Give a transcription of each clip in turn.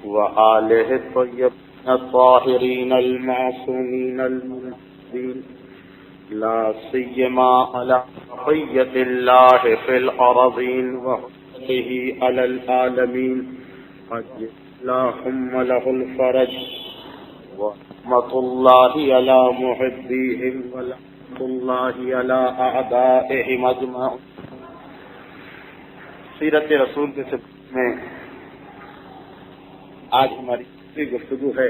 وآله الطيبين الطاهرين المعصومين المنزلين لا سيما على بقية الله في الأرضين وحده على العالمين اللهم له الفرج ورحمة الله على محبيهم ولعنة الله على أعدائهم أجمعين. سیرت رسول کے سلسلے میں آج ہماری گفتگو ہے،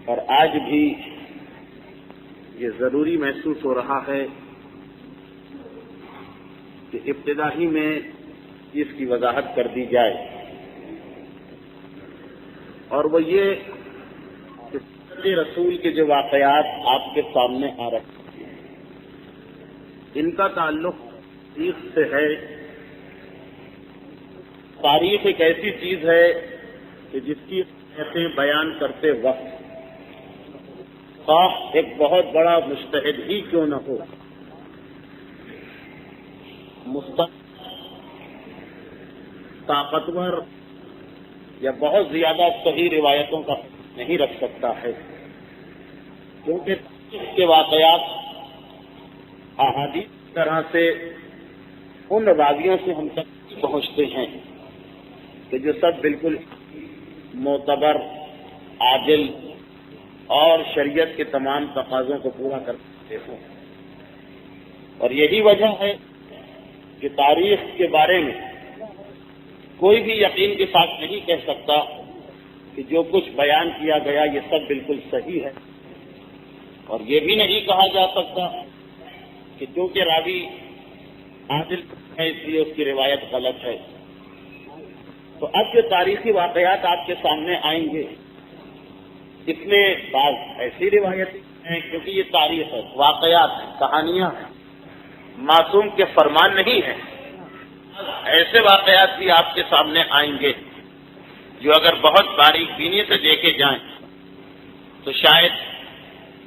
اور آج بھی یہ ضروری محسوس ہو رہا ہے کہ ابتدا ہی میں اس کی وضاحت کر دی جائے، اور وہ یہ کہ رسول کے جو واقعات آپ کے سامنے آ رہے ہیں ان کا تعلق تاریخ سے ہے. تاریخ ایک ایسی چیز ہے کہ جس کی باتیں بیان کرتے وقت خواہ ایک بہت بڑا مجتہد ہی کیوں نہ ہو، طاقتور یا بہت زیادہ صحیح روایتوں کا نہیں رکھ سکتا ہے، کیونکہ تاریخ کے واقعات احادیث کی طرح سے ان راویوں سے ہم تک پہنچتے ہیں کہ جو سب بالکل معتبر، عادل اور شریعت کے تمام تقاضوں کو پورا کرتے ہوں. اور یہی وجہ ہے کہ تاریخ کے بارے میں کوئی بھی یقین کے ساتھ نہیں کہہ سکتا کہ جو کچھ بیان کیا گیا یہ سب بالکل صحیح ہے، اور یہ بھی نہیں کہا جا سکتا کہ چونکہ راوی عادل ہے اس لیے اس کی روایت غلط ہے. تو اب جو تاریخی واقعات آپ کے سامنے آئیں گے اس میں بعض ایسی روایتیں ہیں، کیونکہ یہ تاریخ ہے، واقعات ہیں، کہانیاں ہیں، معصوم کے فرمان نہیں ہیں. ایسے واقعات بھی آپ کے سامنے آئیں گے جو اگر بہت باریک بینی سے دیکھے جائیں تو شاید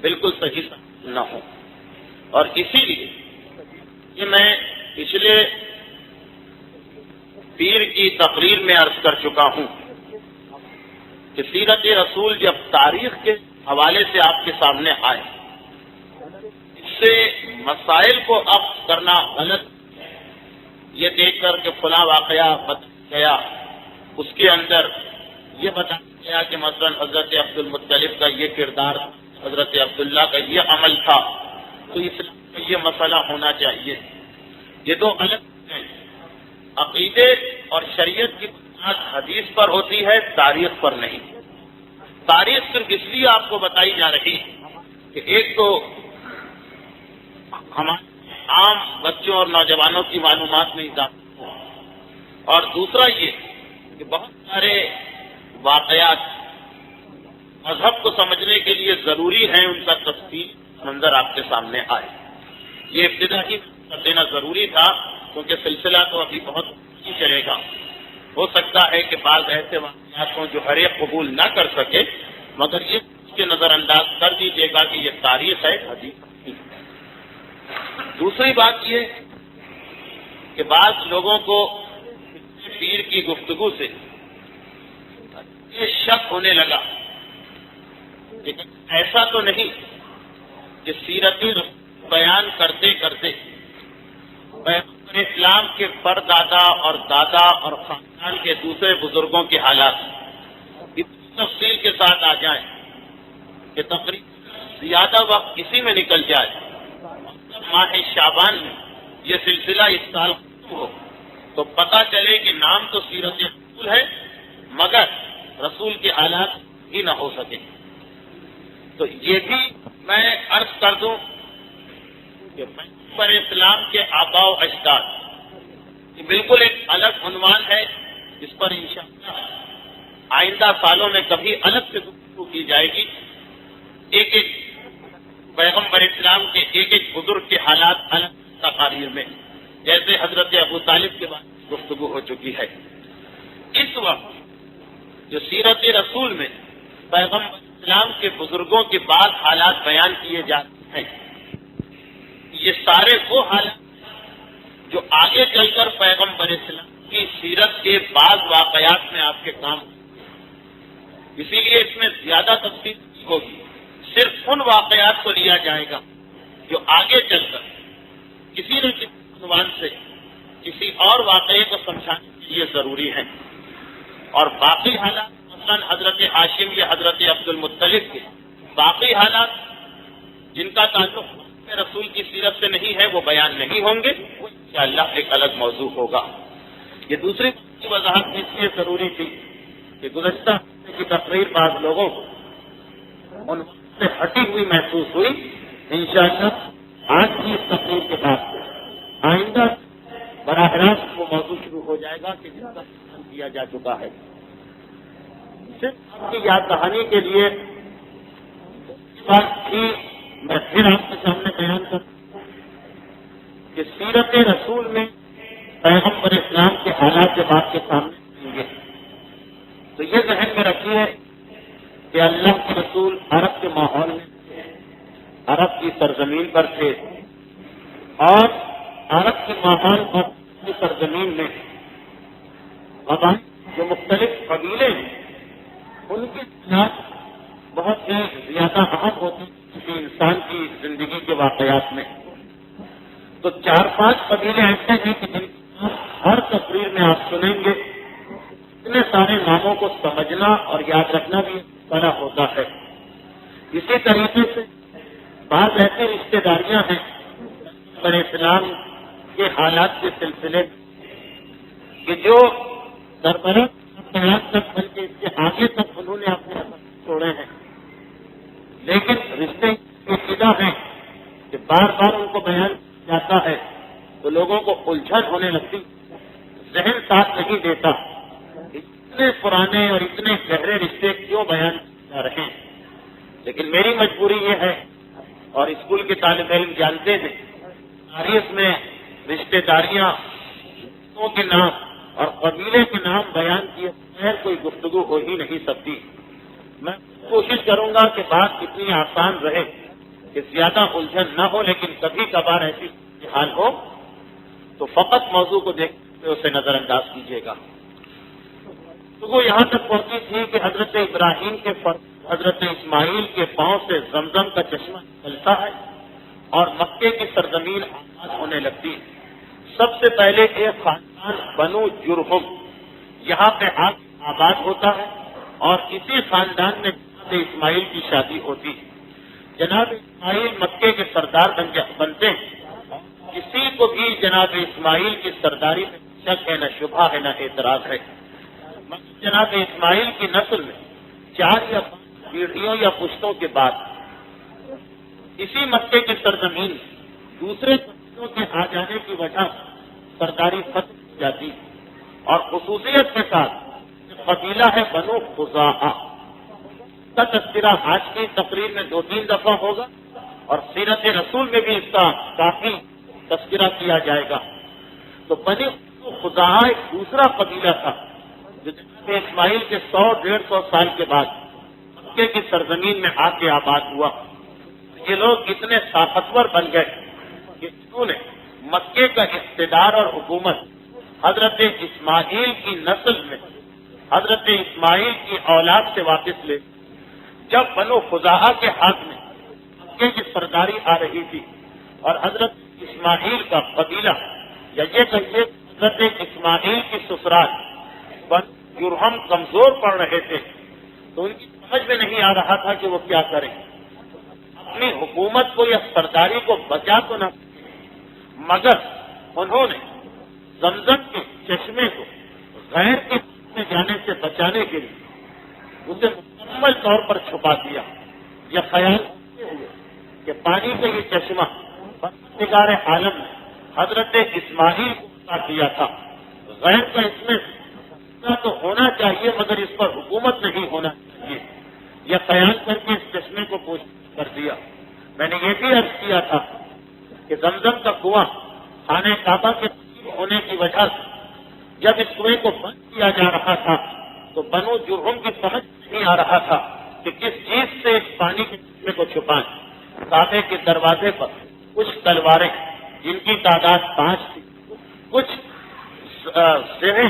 بالکل صحیح نہ ہو. اور اسی لیے یہ میں پچھلے پیر کی تقریر میں عرض کر چکا ہوں کہ سیرت رسول جب تاریخ کے حوالے سے آپ کے سامنے آئے، اس سے مسائل کو عکس کرنا غلط، یہ دیکھ کر کہ فلاں واقعہ بتایا گیا، اس کے اندر یہ بتایا گیا کہ مثلا حضرت عبد المطلب کا یہ کردار، حضرت عبداللہ کا یہ عمل تھا، تو اسلام میں یہ مسئلہ ہونا چاہیے. یہ دو الگ ہیں. عقیدے اور شریعت کی بنیاد حدیث پر ہوتی ہے، تاریخ پر نہیں. تاریخ صرف اس لیے آپ کو بتائی جا رہی ہے کہ ایک تو ہمارے عام بچوں اور نوجوانوں کی معلومات میں اضافہ ہو، اور دوسرا یہ کہ بہت سارے واقعات مذہب کو سمجھنے کے لیے ضروری ہیں، ان کا تفصیل منظر آپ کے سامنے آئے. یہ ابتدا ہی کر دینا ضروری تھا کیونکہ سلسلہ تو ابھی بہت نہیں چلے گا. ہو سکتا ہے کہ بعض ایسے واقعات ہوں جو ہر ایک قبول نہ کر سکے، مگر یہ اس کے نظر انداز کر دیجیے گا کہ یہ تاریخ ہے، حدیث نہیں. دوسری بات یہ کہ بعض لوگوں کو پیر کی گفتگو سے یہ شک ہونے لگا، لیکن ایسا تو نہیں کہ سیرت بیان کرتے کرتے پیغمبر اسلام کے پردادا اور دادا اور خاندان کے دوسرے بزرگوں کے حالات اتنی تفصیل کے ساتھ آ جائیں کہ تقریباً زیادہ وقت اسی میں نکل جائے. ماہ شعبان میں یہ سلسلہ اس سال ہو تو پتہ چلے کہ نام تو سیرت رسول ہے مگر رسول کے حالات ہی نہ ہو سکے. تو یہ بھی میں عرض کر دوں کہ پیغمبر اسلام کے آباء و اجداد یہ بالکل ایک الگ عنوان ہے، اس پر انشاءاللہ آئندہ سالوں میں کبھی الگ سے گفتگو کی جائے گی. ایک ایک پیغمبر اسلام کے ایک ایک بزرگ کے حالات الگ تقاریر میں، جیسے حضرت ابو طالب کے بعد گفتگو ہو چکی ہے. اس وقت جو سیرت رسول میں پیغمبر اسلام کے بزرگوں کے بعد حالات بیان کیے جاتے ہیں، یہ سارے وہ حالات جو آگے چل کر پیغمبر اسلام کی سیرت کے بعض واقعات میں آپ کے کام، اسی لیے اس میں زیادہ تفصیل ہوگی. صرف ان واقعات کو لیا جائے گا جو آگے چل کر کسی نہ کسی عنوان سے کسی اور واقعے کو سمجھانے کے لیے ضروری ہے. اور باقی حالات مثلا حضرت ہاشم یا حضرت عبد المطلب کے باقی حالات جن کا تعلق رسول کی سیرت سے نہیں ہے وہ بیان نہیں ہوں گے، وہ انشاءاللہ ایک الگ موضوع ہوگا. یہ دوسری وضاحت اس لیے ضروری تھی کہ گزشتہ ہفتے کی تقریر بعض لوگوں کو ان سے ہٹی ہوئی محسوس ہوئی. انشاءاللہ آج کی اس تقریر کے بعد آئندہ براہ راست وہ موضوع شروع ہو جائے گا کہ جس کا بیان کیا جا چکا ہے. صرف آپ کی یاد دہانی کے لیے بات تھی، میں پھر آپ کے سامنے بیان کروں کہ سیرت رسول میں پیغمبر اسلام کے حالات جب آپ کے سامنے آئیں گے تو یہ ذہن میں رکھیے کہ اللہ کے رسول عرب کے ماحول میں عرب کی سرزمین پر تھے، اور عرب کے ماحول اور کی سرزمین میں قبائل جو مختلف قبیلے ہیں ان کے خلاف بہت زیادہ اہم ہوتے ہیں کسی انسان کی زندگی کے واقعات میں. تو 4-5 قبیلے ایسے ہیں کہ جن ہر تقریر میں آپ سنیں گے. اتنے سارے ناموں کو سمجھنا اور یاد رکھنا بھی بڑا ہوتا ہے. اسی طریقے سے بعض ایسی رشتے داریاں ہیں پر اسلام کے حالات کے سلسلے کہ جو سربراہ تک بلکہ اس کے آگے تک انہوں نے اپنے اثر چھوڑے ہیں، لیکن رشتے پیچیدہ ہیں کہ بار بار ان کو بیان جاتا ہے تو لوگوں کو الجھن ہونے لگتی، ذہن ساتھ نہیں دیتا اتنے پرانے اور اتنے گہرے رشتے کیوں بیان جا رہے ہیں. لیکن میری مجبوری یہ ہے، اور اسکول کے طالب علم جانتے ہیں، تاریخ میں رشتے داریاں کے نام اور قبیلے کے نام بیان کیے بغیر کوئی گفتگو ہو ہی نہیں سکتی. میں کوشش کروں گا کہ بات اتنی آسان رہے کہ زیادہ الجھن نہ ہو، لیکن کبھی کبھار ایسی حال ہو تو فقط موضوع کو دیکھتے اسے نظر انداز کیجیے گا. تو وہ یہاں تک پہنچی تھی کہ حضرت ابراہیم کے حضرت اسماعیل کے پاؤں سے زمزم کا چشمہ نکلتا ہے اور مکے کی سرزمین آباد ہونے لگتی. سب سے پہلے ایک خاندان بنو جرہم یہاں پہ آباد ہوتا ہے، اور اسی خاندان میں جناب اسماعیل کی شادی ہوتی. جناب اسماعیل مکے کے سردار بنتے ہیں. کسی کو بھی جناب اسماعیل کی سرداری میں شک ہے، نہ شبہ ہے، نہ اعتراض ہے. جناب اسماعیل کی نسل میں 4 یا 5 پیڑھیوں یا پشتوں کے بعد اسی مکے کی سرزمین دوسرے قبیلوں کے آ جانے کی وجہ سرداری ختم ہو جاتی، اور خصوصیت کے ساتھ قبیلہ ہے بنو خزاعہ. کا تذکرہ آج کی تقریر میں 2-3 دفعہ ہوگا، اور سیرت رسول میں بھی اس کا کافی تذکرہ کیا جائے گا. تو بنو خزاعہ ایک دوسرا قبیلہ تھا جو جناب اسماعیل کے 100-150 سال کے بعد مکے کی سرزمین میں آ کے آباد ہوا. یہ لوگ اتنے طاقتور بن گئے کہ انہوں نے مکے کا اقتدار اور حکومت حضرت اسماعیل کی نسل میں حضرت اسماعیل کی اولاد سے واپس لے. جب بنو خزاعہ کے ہاتھ میں مکے کی سرداری آ رہی تھی اور حضرت اسماعیل کا قبیلہ یا یہ کہیے حضرت اسماعیل کی سسرال بنو جرہم کمزور پڑ رہے تھے، تو ان کی سمجھ میں نہیں آ رہا تھا کہ وہ کیا کریں. اپنی حکومت کو یا سرداری کو بچا تو نہ، مگر انہوں نے زمزم کے چشمے کو غیر کے میں جانے سے بچانے کے لیے اسے مکمل طور پر چھپا دیا. یہ خیال ہوئے کہ پانی کا یہ چشمہ پروردگار عالم نے حضرت اسماعیل کو عطا کیا تھا، غیر کا اس میں تو ہونا چاہیے مگر اس پر حکومت نہیں ہونا چاہیے. یہ خیال کر کے اس چشمے کو پوش کر دیا. میں نے یہ بھی عرض کیا تھا کہ زمزم کا کنواں خانہ کعبہ کے قریب ہونے کی وجہ سے جب اس کنویں کو بند کیا جا رہا تھا تو بنو جرہم کی سمجھ نہیں آ رہا تھا کہ کس چیز سے اس پانی کے چشمے کو چھپائیں. کعبے کے دروازے پر کچھ تلواریں جن کی تعداد 5 تھی، کچھ زرے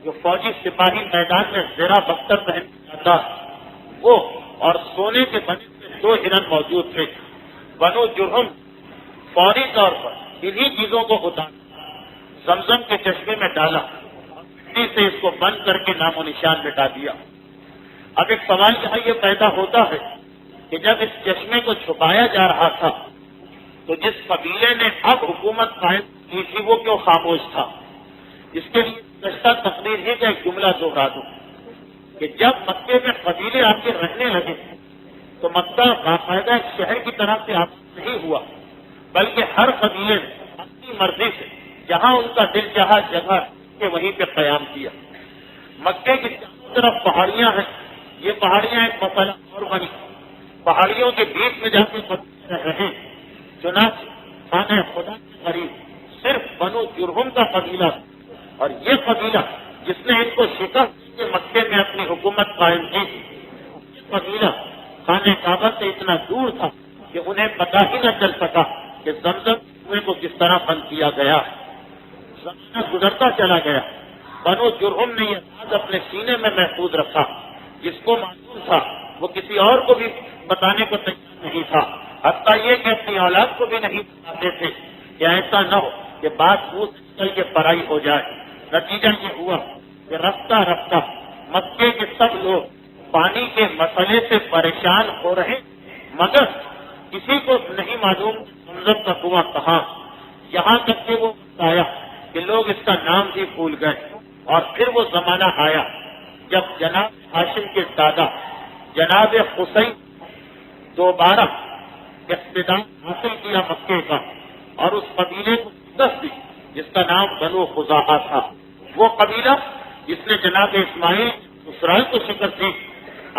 جو فوجی سپاہی میدان میں زیرہ بختر پہن جاتا وہ، اور سونے کے بنے ہوئے 2 ہرن موجود تھے. بنو جرہم فوری طور پر انہی چیزوں کو اتارا، زمزم کے چشمے میں ڈالا اور مٹی سے اس کو بند کر کے نام و نشان مٹا دیا. اب ایک سوال یہاں یہ پیدا ہوتا ہے کہ جب اس چشمے کو چھپایا جا رہا تھا تو جس قبیلے نے اب حکومت قائم کی تھی وہ کیوں خاموش تھا؟ اس کے لیے گزشتہ تقریر ہی کا ایک جملہ دوہرا دوں کہ جب مکے میں قبیلے آ کے رہنے لگے تو مکہ باقاعدہ ایک شہر کی طرح سے آباد نہیں ہوا، بلکہ ہر قبیلے نے اپنی مرضی سے جہاں ان کا دل چاہا جگہ کہ وہیں پہ قیام کیا. مکے کی چاروں طرف پہاڑیاں ہیں، یہ پہاڑیاں ایک مسئلہ اور بنی، پہاڑیوں کے بیچ میں جا کے قبیلے رہ رہے. چنانچہ خانہ خدا کے قریب صرف بنو جرہم کا قبیلہ، اور یہ قبیلہ جس نے ان کو شکست کے مکے میں اپنی حکومت قائم کی، یہ قبیلہ خانہ کعبہ سے اتنا دور تھا کہ انہیں پتہ ہی نہ چل سکا کہ زمزم کنویں کو کس طرح بند کیا گیا. زمانہ گزرتا چلا گیا، بنو جرہم نے یہ راز اپنے سینے میں محفوظ رکھا. جس کو معلوم تھا وہ کسی اور کو بھی بتانے کو تیار نہیں تھا، حتیٰ یہ کہ اپنی اولاد کو بھی نہیں بتاتے تھے کہ ایسا نہ ہو کہ بات منہ سے نکل کے پرائی ہو جائے. نتیجہ یہ ہوا کہ رفتہ رفتہ مکے کے سب لوگ پانی کے مسئلے سے پریشان ہو رہے، مگر کسی کو نہیں معلوم زمزم کا کنواں کہاں. یہاں تک کہ وہ آیا کہ لوگ اس کا نام بھی بھول گئے. اور پھر وہ زمانہ آیا جب جناب ہاشم کے دادا جناب حسین دوبارہ اقتدار حاصل کیا مکے کا، اور اس قبیلے کو شکست دی جس کا نام بنو خزاعہ تھا. وہ قبیلہ جس نے جناب اسماعیل اسرائیل کو شکست دی،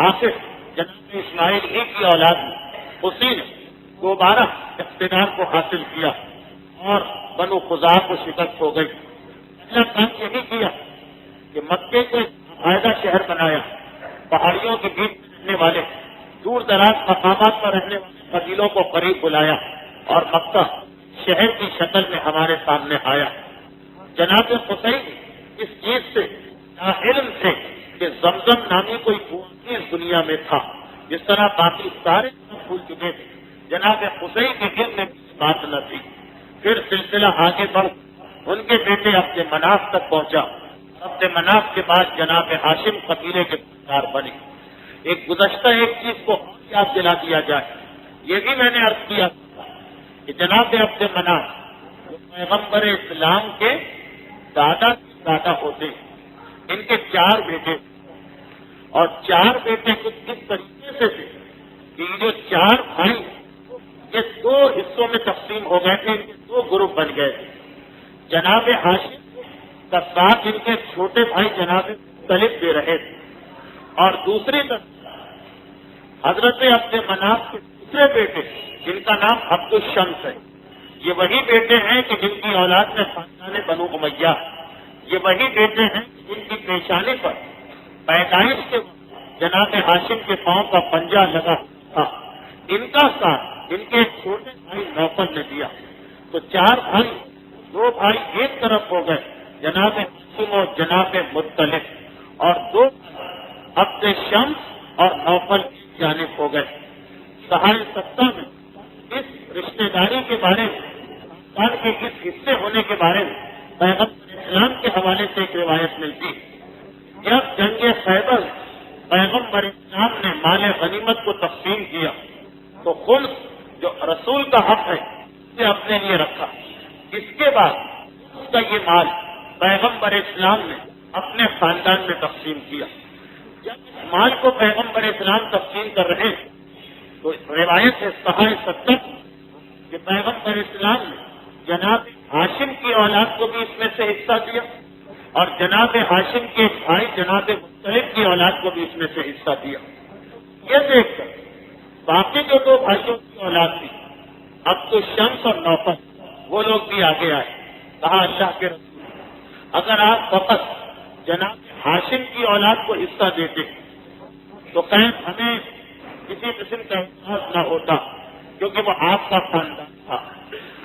آخر جناب اسماعیل ہی کی اولاد نے اسی نے دوبارہ اقتدار کو حاصل کیا اور بنو خزاعہ کو شکست ہو گئی. اللہ کام یہی کیا کہ مکے کو ایک باقاعدہ شہر بنایا، پہاڑیوں کے بیچ رہنے والے دور دراز مقامات پر رہنے والے قبیلوں کو قریب بلایا اور مکہ شہر کی شکل میں ہمارے سامنے آیا. جناب حسین اس چیز سے علم تھے کہ زمزم نامی کوئی کنواں اس دنیا میں تھا، جس طرح باقی سارے بھول چکے تھے. جناب حسین کے علم میں بات نہ تھی. پھر سلسلہ آگے بڑھ ان کے بیٹے عبد مناف تک پہنچا. عبد مناف کے بعد جناب ہاشم قبیلے کے سردار بنے. ایک گزشتہ ایک چیز کو یاد دلا دیا جائے، یہ بھی میں نے عرض کیا کہ جناب عبد مناف جو پیغمبر اسلام کے دادا ہوتے، ان کے 4 بیٹے، اور 4 بیٹے کچھ اس طریقے سے تھے کہ یہ جو 4 بھائی یہ 2 حصوں میں تقسیم ہو گئے تھے، ان کے 2 گروپ بن گئے تھے. جناب ہاشم کا ساتھ ان کے چھوٹے بھائی جناب مختلف دے رہے تھے، اور دوسری طرف حضرت عبد مناف کے دوسرے بیٹے جن کا نام عبد الشمس ہے، یہ وہی بیٹے ہیں کہ جن کی اولاد میں خاندان بنو امیہ، یہ وہی بیٹے ہیں جن کی پیشانی پر پیدائش کے وقت جناب ہاشم کے پاؤں کا پنجہ لگا تھا. ان کا ساتھ ان کے چھوٹے بھائی نوفل نے دیا. تو 4 بھائی، 2 بھائی ایک طرف ہو گئے جناب ہاشم اور جناب مطلب، اور 2 عبد شمس اور نوفل کی جانب ہو گئے. سہائے ستہ میں اس رشتہ داری کے بارے میں، خاندان کے اس حصے ہونے کے بارے میں پیغمبر اسلام کے حوالے سے ایک روایت ملتی ہے. جب جنگ خیبر پیغمبر اسلام نے مال غنیمت کو تقسیم کیا تو خمس جو رسول کا حق ہے اسے اپنے لیے رکھا. اس کے بعد اس کا یہ مال پیغمبر اسلام نے اپنے خاندان میں تقسیم کیا. جب اس مال کو پیغمبر اسلام تقسیم کر رہے ہیں تو روایت ہے سہائے 70 کہ پیغمبر اسلام نے جناب ہاشم کی اولاد کو بھی اس میں سے حصہ دیا، اور جناب ہاشم کے بھائی جناب مطلب کی اولاد کو بھی اس میں سے حصہ دیا. یہ دیکھ کر باقی جو 2 بھائیوں کی اولاد تھی عبد الشمس اور نوفل، وہ لوگ بھی آگے آئے. کہا اللہ کے رسول اگر آپ فقط جناب ہاشم کی اولاد کو حصہ دیتے تو کہیں ہمیں کسی قسم کا احساس نہ ہوتا کیونکہ وہ آپ کا خاندان تھا،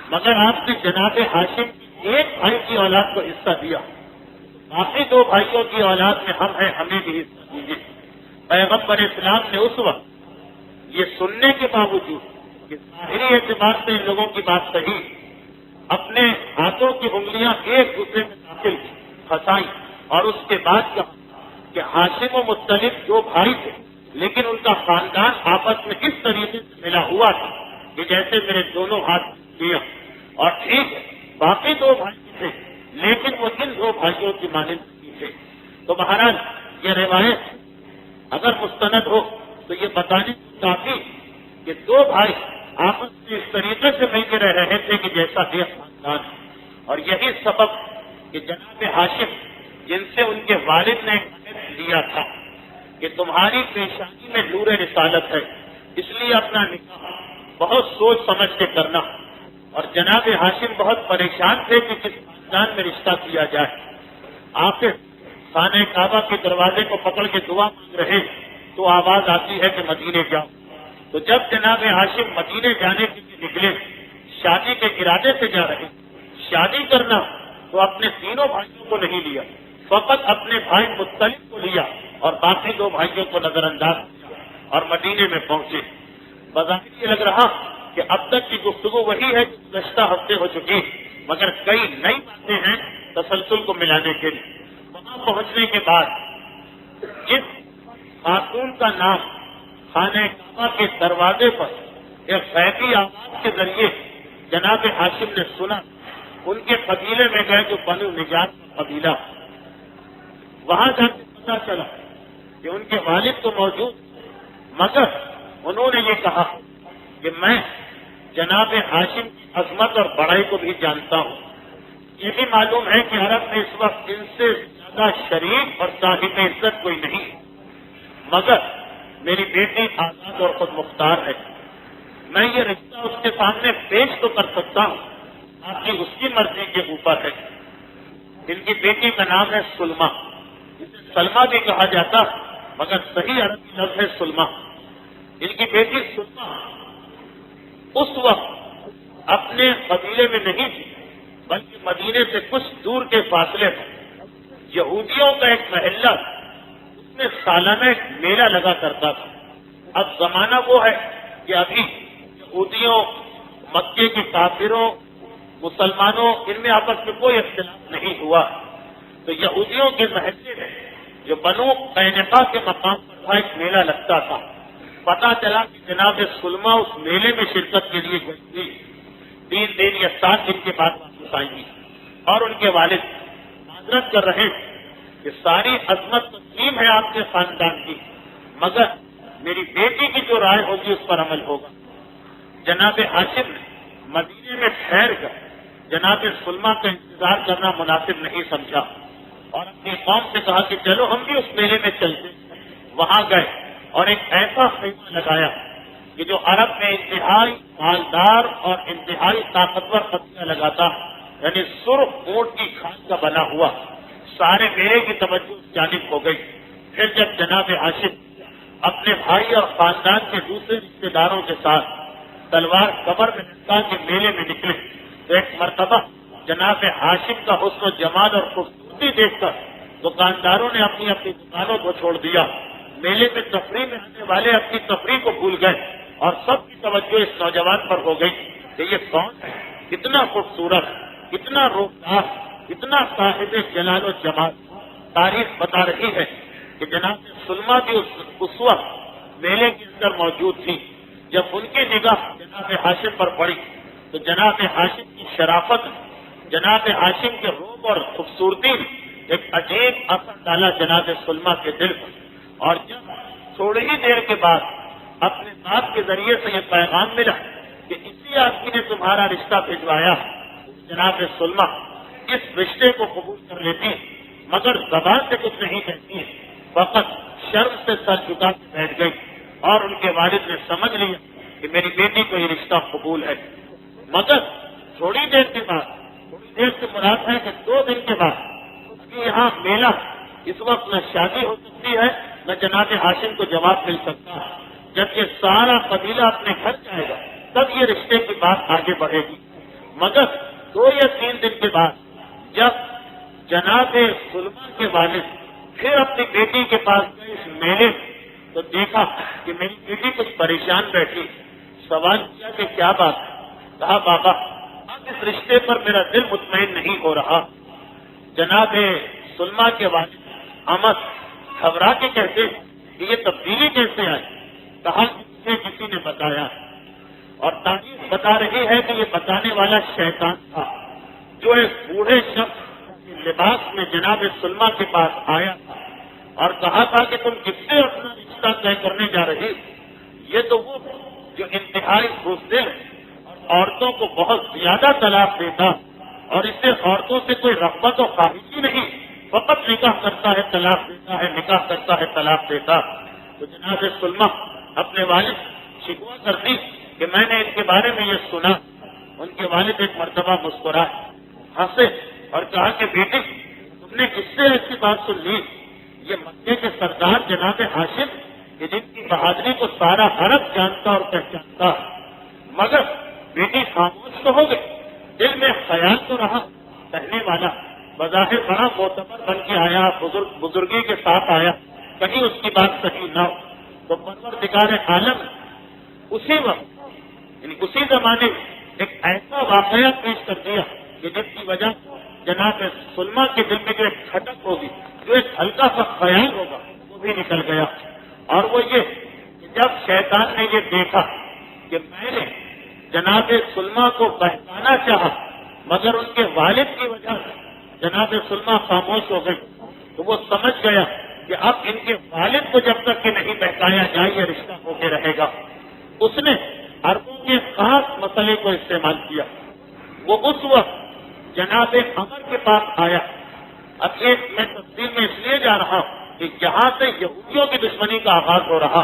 مگر آپ نے جناب ہاشم کی ایک بھائی کی اولاد کو حصہ دیا باقی دو بھائیوں کی اولاد میں ہم ہیں، ہمیں بھی حصہ دیجیے۔ پیغمبر اسلام نے اس وقت یہ سننے کے باوجود کہ ظاہری اعتبار سے ان لوگوں کی بات صحیح، اپنے ہاتھوں کی انگلیاں ایک دوسرے میں داخل پھنسائی اور اس کے بعد کہا کہ ہاشم و مطلب دو بھائی تھے، لیکن ان کا خاندان آپس میں اس طریقے سے ملا ہوا تھا کہ جیسے میرے دونوں ہاتھ کیا، اور ٹھیک ہے باقی دو بھائی تھے لیکن وہ ان دو بھائیوں کی مانند نہیں تھے۔ تو مہاراج یہ روایت اگر مستند ہو تو یہ بتانے کافی کہ دو بھائی آپس میں اس طریقے سے مل کے رہ رہے تھے کہ جیسا ایک خاندان، اور یہی سبب کہ جناب ہاشم جن سے ان کے والد نے لیا تھا کہ تمہاری پیشانی میں نور رسالت ہے، اس لیے اپنا نکاح بہت سوچ سمجھ کے کرنا، اور جناب ہاشم بہت پریشان تھے کہ کس خاندان میں رشتہ کیا جائے۔ آخر خانہ کعبہ کے دروازے کو پکڑ کے دعا مانگ رہے تو آواز آتی ہے کہ مدینے جاؤ۔ تو جب جناب ہاشم مدینے جانے کے لیے نکلے، شادی کے ارادے سے جا رہے، شادی کرنا تو اپنے تینوں بھائیوں کو نہیں لیا، فقط اپنے بھائی مطلب کو لیا اور باقی دو بھائیوں کو نظر انداز کیا اور مدینے میں پہنچے۔ بظاہر یہ لگ رہا کہ اب تک کی گفتگو وہی ہے کہ گزشتہ ہفتے ہو چکی، مگر کئی نئی باتیں ہیں تسلسل کو ملانے کے لیے۔ وہاں پہنچنے کے بعد جس خاتون کا نام خانہ کعبہ کے دروازے پر ایک غیبی آواز کے ذریعے جناب ہاشم نے سنا، ان کے قبیلے میں گئے جو بنو نجات کا قبیلہ، وہاں جا کے پتا چلا کہ ان کے والد تو موجود، مگر انہوں نے یہ کہا کہ میں جناب ہاشم کی عظمت اور بڑائی کو بھی جانتا ہوں۔ یہ بھی معلوم ہے کہ عرب میں اس وقت ان سے زیادہ شریف اور صاحب عزت کوئی نہیں، مگر میری بیٹی آزاد اور خود مختار ہے، میں یہ رشتہ اس کے سامنے پیش تو کر سکتا ہوں، باقی اس کی مرضی کے اوپر ہے۔ ان کی بیٹی کا نام ہے سلمہ، اسے سلمہ بھی کہا جاتا مگر صحیح عربی لفظ ہے سلمہ۔ ان کی بیٹی سلمہ اس وقت اپنے قبیلے میں نہیں تھی، بلکہ مدینے سے کچھ دور کے فاصلے پر یہودیوں کا ایک محلہ، اس میں سالانہ ایک میلہ لگا کرتا تھا۔ اب زمانہ وہ ہے کہ ابھی یہودیوں، مکے کے کافروں، مسلمانوں، ان میں آپس میں کوئی اختلاف نہیں ہوا، تو یہودیوں کے محلے میں جو بنو قینقاع کے مقام پر تھا ایک میلہ لگتا تھا۔ پتا چلا کہ جناب سلمہ اس میلے میں شرکت کے لیے گئی تھی، 3 دن یا 7 دن کے بعد واپس آئیں گی، اور ان کے والد معذرت کر رہے ہیں کہ ساری عظمت تسلیم ہے آپ کے خاندان کی، مگر میری بیٹی کی جو رائے ہوگی اس پر عمل ہوگا۔ جناب ہاشم نے مدینے میں ٹھہر کر جناب سلمہ کا انتظار کرنا مناسب نہیں سمجھا اور اپنی قوم سے کہا کہ چلو ہم بھی اس میلے میں چلتے۔ وہاں گئے اور ایک ایسا خیمہ لگایا کہ جو عرب میں انتہائی مالدار اور انتہائی طاقتور قبیلہ لگاتا، یعنی سرخ اونٹ کی کھال کا بنا ہوا۔ سارے میلے کی توجہ اس جانب ہو گئی۔ پھر جب جناب ہاشم اپنے بھائی اور خاندان کے دوسرے رشتے داروں کے ساتھ تلوار کمر میں لٹکا کے میلے میں نکلے تو ایک مرتبہ جناب ہاشم کا حسن و جمال اور خوبصورتی دیکھ کر دکانداروں نے اپنی اپنی دکانوں کو چھوڑ دیا۔ میلے میں تفریح میں آنے والے اپنی تفریح کو بھول گئے اور سب کی توجہ اس نوجوان پر ہو گئی کہ یہ کون ہے، کتنا خوبصورت، کتنا روبدار، کتنا صاحب جلال و جمال۔ تاریخ بتا رہی ہے کہ جناب سلمہ بھی اس وقت میلے کے اندر موجود تھی۔ جب ان کی نگاہ جناب ہاشم پر پڑی تو جناب ہاشم کی شرافت، جناب ہاشم کے روب اور خوبصورتی ایک عجیب اثر ڈالا جناب سلمہ کے دل پر، اور جب تھوڑی ہی دیر کے بعد اپنے باپ کے ذریعے سے یہ پیغام ملا کہ اسی آدمی نے تمہارا رشتہ بھجوایا، جناب سلمہ اس رشتے کو قبول کر لیتی مگر زبان سے کچھ نہیں کہتی، فقط شرم سے سر جھکا کے بیٹھ گئی، اور ان کے والد نے سمجھ لیا کہ میری بیٹی کو یہ رشتہ قبول ہے۔ مگر تھوڑی دیر کے بعد، تھوڑی دیر سے مراد ہے کہ 2 دن کے بعد ابھی یہاں میلہ، اس وقت نہ شادی ہو سکتی ہے نہ جناب ہاشم کو جواب مل سکتا ہے۔ جب یہ سارا قبیلہ اپنے گھر جائے گا تب یہ رشتے کی بات آگے بڑھے گی۔ مگر 2 یا 3 دن کے بعد جب جناب سلما کے والد پھر اپنی بیٹی کے پاس گئے اس میلے میں، تو دیکھا کہ میری بیٹی کچھ پریشان بیٹھی، سوال کیا کہ کیا بات ہے؟ کہا بابا اب اس رشتے پر میرا دل مطمئن نہیں ہو رہا۔ جناب سلما کے والد احمد گھبرا کے کہتے کہ یہ تبدیلی کیسے آئی؟ کہا کہ کسی نے بتایا، اور تاریخ بتا رہی ہے کہ یہ بتانے والا شیطان تھا، جو ایک بوڑھے شخص لباس میں جناب سلما کے پاس آیا تھا اور کہا تھا کہ تم کس سے اپنا رشتہ طے کرنے جا رہی؟ یہ تو وہ جو انتہائی بزدل اور عورتوں کو بہت زیادہ طلاق دیتا، اور اس سے عورتوں سے کوئی رغبت و خواہش ہی نہیں، فقط نکاح کرتا ہے طلاق دیتا ہے، نکاح کرتا ہے طلاق دیتا۔ تو جناب سلما اپنے والد شکوہ کرتی کہ میں نے ان کے بارے میں یہ سنا۔ ان کے والد ایک مرتبہ مسکرائے، ہنسے اور کہا کہ بیٹی تم نے کس سے ایسی بات سن لی؟ یہ مکے کے سردار جناب ہاشم کہ جن کی بہادری کو سارا عرب جانتا اور پہچانتا، مگر بیٹی خاموش تو ہو گئی، دل میں خیال تو رہا۔ کہنے والا بظاہر بڑا معتبر بن کے آیا، بزرگی کے ساتھ آیا، کہیں اس کی بات صحیح نہ ہو تو پروردگار عالم اسی وقت یعنی اسی زمانے میں ایک ایسا واقعہ پیش کر دیا کہ جس کی وجہ جناب سلما کے دل میں جو ایک کھٹک ہوگی، جو ایک ہلکا سا خیال ہوگا، وہ بھی نکل گیا۔ اور وہ یہ کہ جب شیطان نے یہ دیکھا کہ میں نے جناب سلما کو بہکانا چاہا مگر ان کے والد کی وجہ سے جناب سلما خاموش ہو گئی، تو وہ سمجھ گیا کہ اب ان کے والد کو جب تک کہ نہیں بہکایا جائے یہ رشتہ ہو کے رہے گا۔ اس نے عربوں کے خاص مسئلے کو استعمال کیا۔ وہ اس وقت جناب عمر کے پاس آیا۔ اب یہ میں تفصیل میں اس لیے جا رہا ہوں کہ جہاں سے یہودیوں کی دشمنی کا آغاز ہو رہا،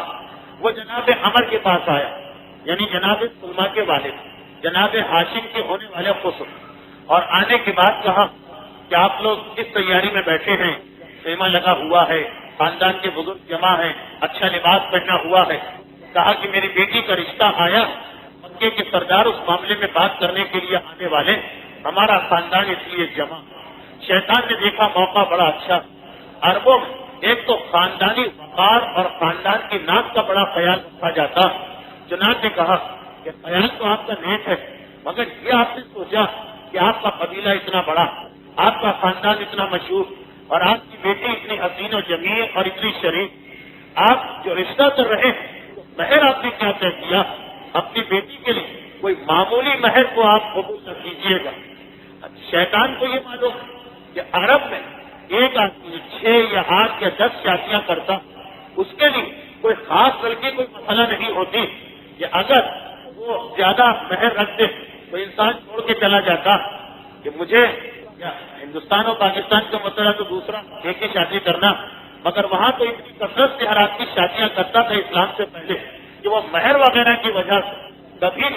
وہ جناب عمر کے پاس آیا، یعنی جناب سلما کے والد جناب ہاشم کے ہونے والے خسر، اور آنے کے بعد کہا کہ آپ لوگ کس تیاری میں بیٹھے ہیں؟ خیمہ لگا ہوا ہے، خاندان کے بزرگ جمع ہیں، اچھا لباس پہنا ہوا ہے۔ کہا کہ میری بیٹی کا رشتہ آیا، مکے کے سردار اس معاملے میں بات کرنے کے لیے آنے والے، ہمارا خاندان اس لیے جمع۔ شیطان نے دیکھا موقع بڑا اچھا، عربوں میں ایک تو خاندانی وقار اور خاندان کی نام کا بڑا خیال رکھا جاتا، چنانچہ نے کہا کہ خیال تو آپ کا نیک ہے، مگر یہ آپ نے سوچا کہ آپ کا قبیلہ اتنا بڑا، آپ کا خاندان اتنا مشہور، اور آپ کی بیٹی اتنی حسین و جمیل اور اتنی شریف، آپ جو رشتہ کر رہے ہیں مہر آپ نے کیا طے کیا؟ اپنی بیٹی کے لیے کوئی معمولی مہر کو آپ قبول نہ کیجیے گا۔ شیطان کو یہ معلوم کہ عرب میں ایک آدمی 6 یا 8 یا 10 شادیاں کرتا، اس کے لیے کوئی خاص بلکہ کوئی مسئلہ نہیں ہوتی کہ اگر وہ زیادہ مہر رکھتے تو انسان چھوڑ کے چلا جاتا کہ مجھے ہندوستان اور پاکستان کا مسئلہ تو دوسرا، ایک ہی شادی کرنا، مگر وہاں تو اتنی کثرت سے ہر آدمی شادیاں کرتا تھا اسلام سے پہلے کہ وہ مہر وغیرہ کی وجہ سے کبھی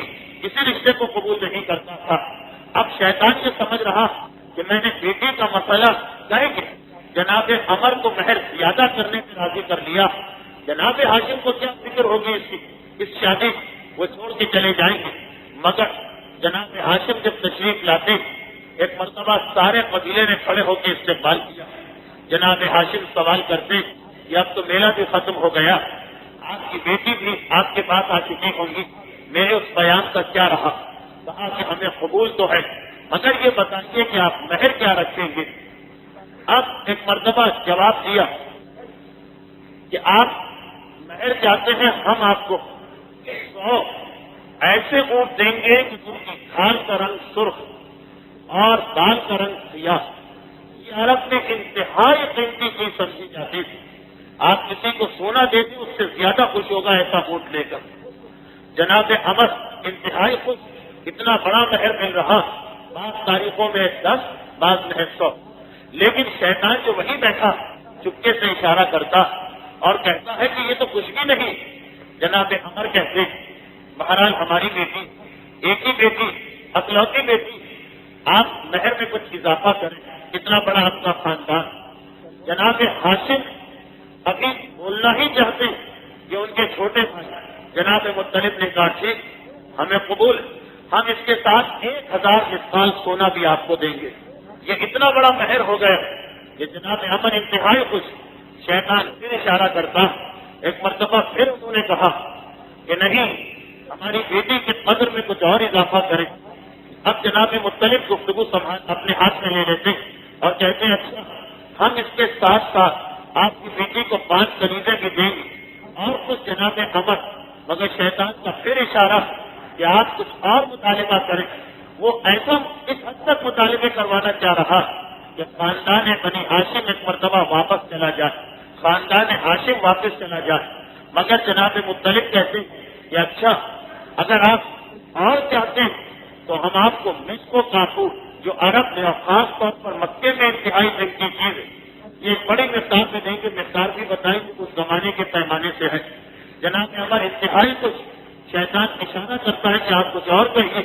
کسی رشتے کو قبول نہیں کرتا تھا۔ اب شیطان یہ سمجھ رہا کہ میں نے بیٹی کا مسئلہ کہہ کے جناب عمر کو مہر زیادہ کرنے میں راضی کر لیا، جناب ہاشم کو کیا فکر ہوگی اس شادی، وہ چھوڑ کے چلے جائیں گے۔ مگر جناب ہاشم جب تشریف لاتے، ایک مرتبہ سارے قبیلے نے کھڑے ہو کے استقبال کیا۔ جناب ہاشم سوال کرتے کہ اب تو میلہ بھی ختم ہو گیا، آپ کی بیٹی بھی آپ کے پاس آ چکی ہوں گی، میرے اس بیان کا کیا رہا؟ کہا کہ ہمیں قبول تو ہے، مگر یہ بتائیے کہ آپ مہر کیا رکھیں گے؟ اب ایک مرتبہ جواب دیا کہ آپ مہر چاہتے ہیں، ہم آپ کو 100 ایسے اونٹ دیں گے کہ جن کی کھال کا رنگ سرخ اور بال کا رنگ سیاہ، یہ عرب میں انتہائی قیمتی چیز سمجھی جاتی تھی۔ آپ کسی کو سونا دیتے اس سے زیادہ خوش ہوگا ایسا اونٹ لے کر۔ جناب عمر انتہائی خوش، اتنا بڑا مہر مل رہا، بعض تاریخوں میں 10، بعض میں 100، لیکن شیطان جو وہیں بیٹھا چپکے سے اشارہ کرتا اور کہتا ہے کہ یہ تو کچھ بھی نہیں۔ جناب عمر کہتے بہرحال ہماری بیٹی، ایک ہی بیٹی، اکلوتی بیٹی، آپ مہر میں کچھ اضافہ کریں، کتنا بڑا آپ کا خاندان۔ جناب ہاشم ابھی بولنا ہی چاہتے کہ ان کے چھوٹے بھائی جناب مطلب نے کہا ٹھیک، ہمیں قبول، ہم اس کے ساتھ 1000 مثقال سونا بھی آپ کو دیں گے۔ یہ اتنا بڑا مہر ہو گیا کہ جناب عمر انتہائی خوش، شیطان پھر اشارہ کرتا، ایک مرتبہ پھر انہوں نے کہا کہ نہیں، ہماری بیٹی کے قدر میں کچھ اور اضافہ کریں۔ اب جناب مختلف گفتگو اپنے ہاتھ میں لے لیتے اور کہتے ہیں اچھا ہم اس کے ساتھ ساتھ آپ کی بیٹی کو 5 کلیجے بھی دیں گے اور کچھ جناب عمر، مگر شیطان کا پھر اشارہ کہ آپ کچھ اور مطالبہ کریں۔ وہ ایسا اس حد تک مطالبے کروانا چاہ رہا کہ خاندان بنی ہاشم ایک مرتبہ واپس چلا جائے، خاندان ہاشم واپس چلا جائے، مگر جناب مطلب کہتے ہیں کہ اچھا اگر آپ اور چاہتے ہیں تو ہم آپ کو مصر و کافور جو عرب میں اور خاص طور پر مکے میں انتہائی مہنگی چیز ہے، یہ ایک بڑی مقدار میں دیں گے، مقدار بھی بتائیں گے اس زمانے کے پیمانے سے ہے۔ جناب عمر انتہائی کچھ شیطان اشارہ کرتا ہے کہ آپ کچھ اور کہیے،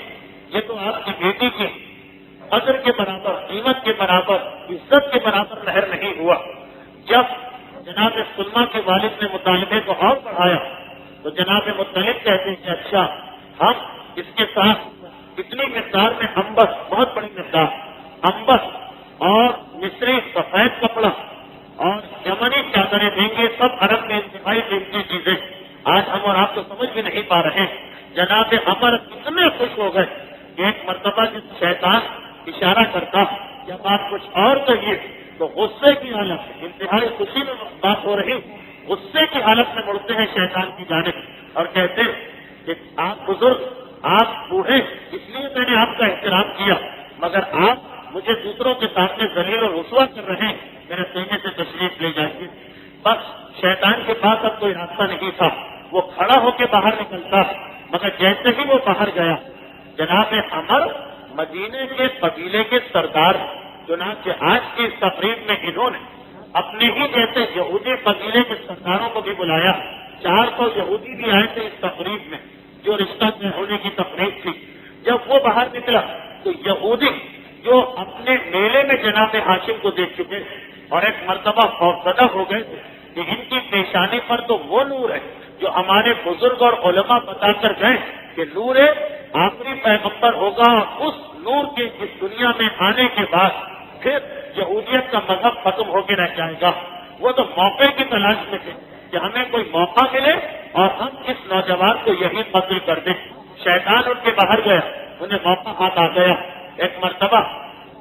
یہ تو آپ کی بیٹی کی قدر کے برابر، قیمت کے برابر، عزت کے برابر مہر نہیں ہوا۔ جب جناب سلمہ کے والد نے مطالبے کو اور بڑھایا تو جناب مطلب کہتے ہیں کہ اچھا ہم اس کے ساتھ اتنی مقدار میں امبر، بہت بڑی مقدار امبر اور مصری سفید کپڑا اور یمنی چادریں دیں گے، سب عرب میں انتہائی قیمتی چیزیں۔ آج ہم اور آپ تو سمجھ بھی نہیں پا رہے ہیں۔ جناب عمر اتنے خوش ہو گئے کہ ایک مرتبہ جس شیطان اشارہ کرتا جب آپ کچھ اور کہیے تو غصے کی حالت میں، انتہائی خوشی میں بات ہو رہی، غصے کی حالت میں مڑتے ہیں شیطان کی جانب اور کہتے ہیں کہ آپ بزرگ، آپ بوڑھے، اس لیے میں نے آپ کا احترام کیا، مگر آپ مجھے دوسروں کے سامنے ذلیل اور رسوا کر رہے ہیں، میرے سینے سے تشریف لے جائیے۔ بس شیطان کے پاس اب کوئی راستہ نہیں تھا، وہ کھڑا ہو کے باہر نکلتا، مگر جیسے ہی وہ باہر گیا جناب عمر مدینے کے قبیلے کے سردار، چنانچہ آج کی اس تقریب میں انہوں نے اپنے ہی جیسے یہودی قبیلے کے سرداروں کو بھی بلایا۔ 400 یہودی بھی آئے تھے اس تقریب میں، جو رشتہ طے ہونے کی تقریب تھی۔ جب وہ باہر نکلا تو یہودی جو اپنے میلے میں جناب ہاشم کو دیکھ چکے اور ایک مرتبہ خوفزدہ ہو گئے کہ ان کی پیشانی پر تو وہ نور ہے جو ہمارے بزرگ اور علماء بتا کر گئے کہ نور آخری پیغمبر ہوگا، اور اس نور کے اس دنیا میں آنے کے بعد پھر یہودیت کا مذہب ختم ہو کے رہ جائے گا۔ وہ تو موقع کی تلاش میں تھے کہ ہمیں کوئی موقع ملے اور ہم اس نوجوان کو یہی قتل کر دیں۔ شیطان ان کے باہر گیا، انہیں موقع ہاتھ آ گیا۔ ایک مرتبہ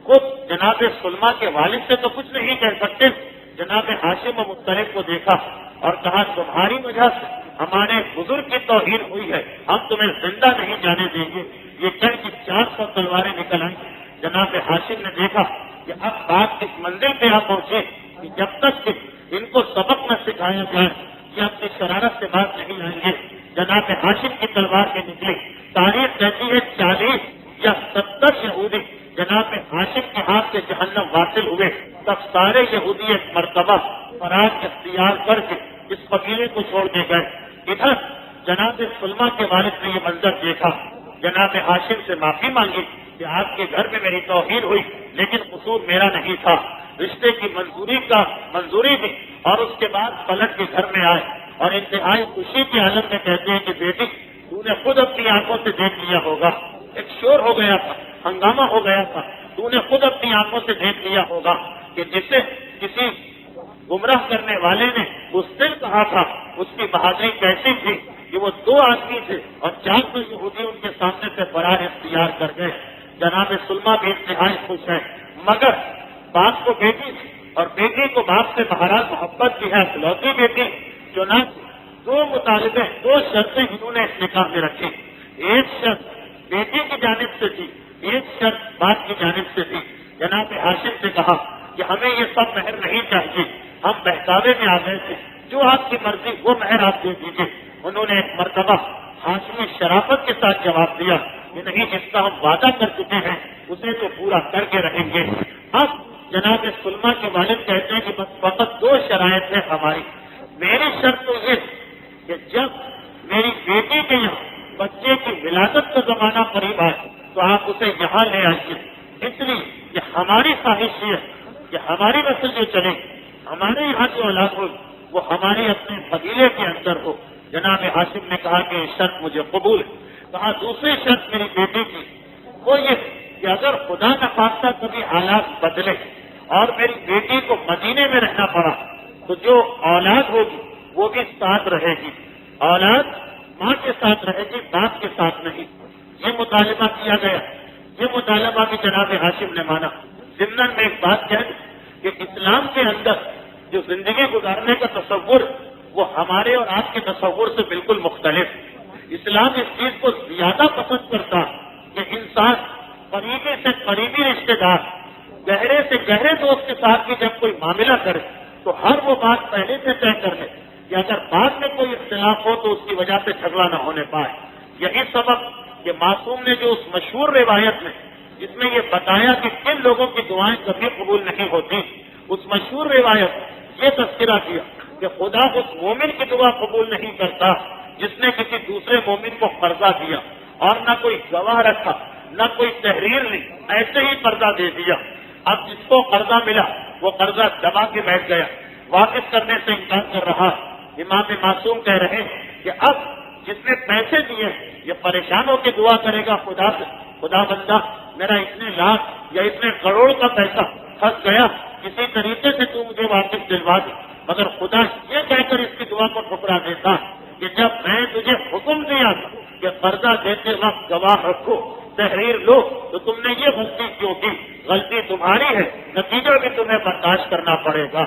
خود جناب سلمہ کے والد سے تو کچھ نہیں کہہ سکتے، جناب ہاشم و مطلب کو دیکھا اور کہا تمہاری وجہ سے ہمارے بزرگ کی توہین ہوئی ہے، ہم تمہیں زندہ نہیں جانے دیں گے۔ یہ کہہ کہ 400 تلواریں نکل آئیں۔ جناب ہاشم نے دیکھا کہ اب بات اس منزل پہ آ پہنچے کہ جب تک کہ ان کو سبق نہ سکھایا جائے یہ اپنی شرارت سے بات نہیں آئیں گے۔ جناب ہاشم کی تلوار کے نکلی، تاریخ کہتی ہے 40 یا 70 یہودی جناب ہاشم کے ہاتھ سے جہنم واصل ہوئے۔ تب سارے یہودی ایک مرتبہ فرار اختیار کر کے اس قبیلے کو چھوڑ دے گئے۔ ادھر جناب سلمہ کے والد نے یہ منظر دیکھا، جناب ہاشم سے معافی مانگی کہ آپ کے گھر میں میری توہین ہوئی، لیکن قصور میرا نہیں تھا۔ رشتے کی منظوری دی اور اس کے بعد پلٹ کے گھر میں آئے اور انتہائی خوشی کی حالت میں کہتے ہیں کہ بیٹی تو نے خود اپنی آنکھوں سے دیکھ لیا ہوگا، ایک شور ہو گیا تھا، ہنگامہ ہو گیا تھا، تو نے خود اپنی آنکھوں سے دیکھ لیا ہوگا کہ جسے کسی گمراہ کرنے والے نے اس دن کہا تھا اس کی بہادری کیسی تھی کہ وہ 2 آدمی تھے اور 400 یہودی ان کے سامنے سے فرار اختیار کر گئے۔ جناب سلمہ بھی انتہائی خوش ہے، مگر باپ کو بیٹی اور بیٹی کو باپ سے بہرحال محبت بھی ہے، اکلوتی بیٹی، چنانچہ 2 مطالبے، 2 شرطیں انہوں نے اس نکاح میں رکھی۔ ایک شرط بیٹی کی جانب سے تھی، ایک شرط باپ کی جانب سے تھی۔ جناب ہاشم سے کہا کہ ہمیں یہ سب مہر نہیں چاہیے، ہم بہکاوے میں آ گئے تھے، جو آپ کی مرضی وہ مہر آپ دے دیجیے۔ انہوں نے ایک مرتبہ ہاشمی شرافت کے ساتھ جواب دیا کہ نہیں، جس کا ہم وعدہ کر چکے ہیں اسے تو پورا کر کے رہیں گے۔ اب جناب سلمہ کے والد کہتے ہیں کہ بس فقط 2 شرائط ہیں ہماری۔ میری شرط تو یہ کہ جب میری بیٹی کے یہاں بچے کی ولادت کا زمانہ قریب آئے تو آپ اسے یہاں لے آئیے، اس لیے کہ ہماری خواہش یہ ہے کہ ہماری نسل جو چلے، ہمارے یہاں جو اولاد ہو وہ ہمارے اپنے قبیلے کے اندر ہو۔ جناب ہاشم نے کہا کہ یہ شرط مجھے قبول ہے۔ کہا دوسری شرط میری بیٹی کی وہ یہ کہ اگر خدا نخواستہ کبھی حالات بدلے اور میری بیٹی کو مدینے میں رہنا پڑا تو جو اولاد ہوگی وہ بھی ساتھ رہے گی، اولاد ماں کے ساتھ رہے گی، باپ کے ساتھ نہیں۔ یہ مطالبہ کیا گیا، یہ مطالبہ بھی جناب ہاشم نے مانا۔ ضمن میں ایک بات کہہ دوں کہ اسلام کے اندر جو زندگی گزارنے کا تصور وہ ہمارے اور آپ کے تصور سے بالکل مختلف ہے۔ اسلام اس چیز کو زیادہ پسند کرتا کہ انسان قریبی سے قریبی رشتے دار، گہرے سے گہرے دوست کے ساتھ بھی جب کوئی معاملہ کرے تو ہر وہ بات پہلے سے طے کر لے کہ اگر بعد میں کوئی اختلاف ہو تو اس کی وجہ سے جھگڑا نہ ہونے پائے۔ یہی سبب کہ معصوم نے جو اس مشہور روایت میں جس میں یہ بتایا کہ کن لوگوں کی دعائیں کبھی قبول نہیں ہوتی، اس مشہور روایت میں یہ تذکرہ کیا کہ خدا اس مومن کی دعا قبول نہیں کرتا جس نے کسی دوسرے مومن کو قرضہ دیا اور نہ کوئی گواہ رکھا نہ کوئی تحریر لی، ایسے ہی قرضہ دے دیا۔ اب جس کو قرضہ ملا وہ قرضہ دبا کے بیٹھ گیا، واپس کرنے سے انکار کر رہا۔ امام معصوم کہہ رہے ہیں کہ اب جس نے پیسے دیے یہ پریشان ہو کے دعا کرے گا خدا سے، خدا بندہ میرا اتنے لاکھ یا اتنے کروڑ کا پیسہ پھنس گیا، کسی طریقے سے تو مجھے واپس دلوا دے، مگر خدا یہ کہہ کر اس کی دعا کو ٹھکرا دیتا کہ جب میں تجھے حکم دیا تھا کہ قرضہ دیتے وقت گواہ رکھو، تحریر لو، تو تم نے یہ غلطی کیوں کی؟ غلطی تمہاری ہے، نتیجہ بھی تمہیں برداشت کرنا پڑے گا۔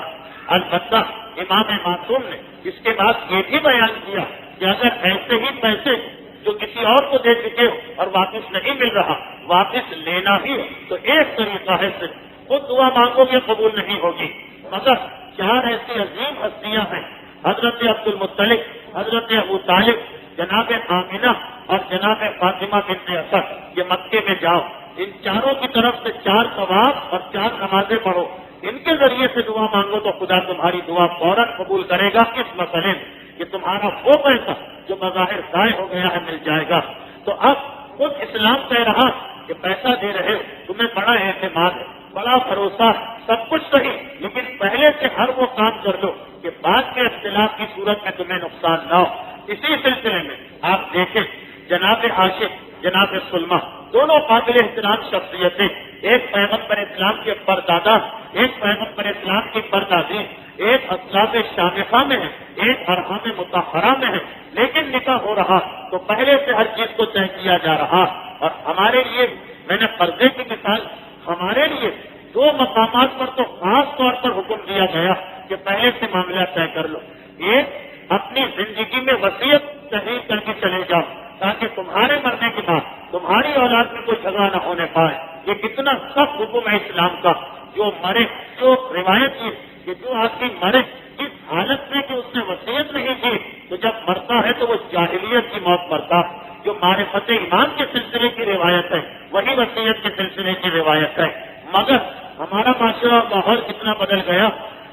البتہ امام معصوم نے اس کے بعد یہ بھی بیان کیا کہ اگر ایسے ہی پیسے جو کسی اور کو دے چکے ہو اور واپس نہیں مل رہا، واپس لینا ہی ہو تو ایک طریقہ ہے صرف خود دعا مانگو گے قبول نہیں ہوگی، مگر چار ایسی عظیم ہستیاں ہیں، حضرت عبد المطلب، حضرت ابو طالب، جناب آمنہ اور جناب فاطمہ بنت اسد، یہ مکے میں جاؤ، ان چاروں کی طرف سے 4 ثواب اور 4 نمازیں پڑھو، ان کے ذریعے سے دعا مانگو تو خدا تمہاری دعا فوراً قبول کرے گا۔ اس مسئلے میں کہ تمہارا وہ پیسہ جو بظاہر ضائع ہو گیا ہے مل جائے گا۔ تو اب خود اسلام کہہ رہا کہ پیسہ دے رہے ہو، تمہیں بڑا اعتماد ہے، بڑا بھروسہ، سب کچھ صحیح، لیکن پہلے سے ہر وہ کام کر لو کہ بعد میں اختلاف کی صورت میں تمہیں نقصان نہ ہو۔ اسی سلسلے میں آپ دیکھیں جناب عاشق، جناب سلمہ، دونوں قابل احترام شخصیتیں، ایک پیغمبر اسلام کے پردادا، ایک پیغمبر اسلام کی پردادی، ایک اسلاف شامخہ میں ہے، ایک ارحام مطہرہ میں ہے، لیکن نکاح ہو رہا تو پہلے سے ہر چیز کو طے کیا جا رہا۔ اور ہمارے لیے میں نے قرضے کی مثال، ہمارے لیے 2 مقامات پر تو خاص طور پر حکم دیا گیا کہ پہلے سے معاملہ طے کر لو۔ ایک اپنی زندگی میں وصیت تحریر کر کے چلے جاؤ تاکہ تمہارے مرنے کے بعد تمہاری اولاد میں کوئی جھگڑا نہ ہونے پائے۔ یہ کتنا سخت حکم ہے اسلام کا۔ جو مرے، جو روایت کی کہ جو آدمی مرے اس حالت میں کہ اس نے وصیت نہیں کی تو جب مرتا ہے تو وہ جاہلیت کی موت مرتا۔ جو معرفت ایمان کے سلسلے کی روایت ہے وہی وصیت کے سلسلے کی روایت ہے۔ مگر ہمارا معاشرہ ماحول کتنا بدل گیا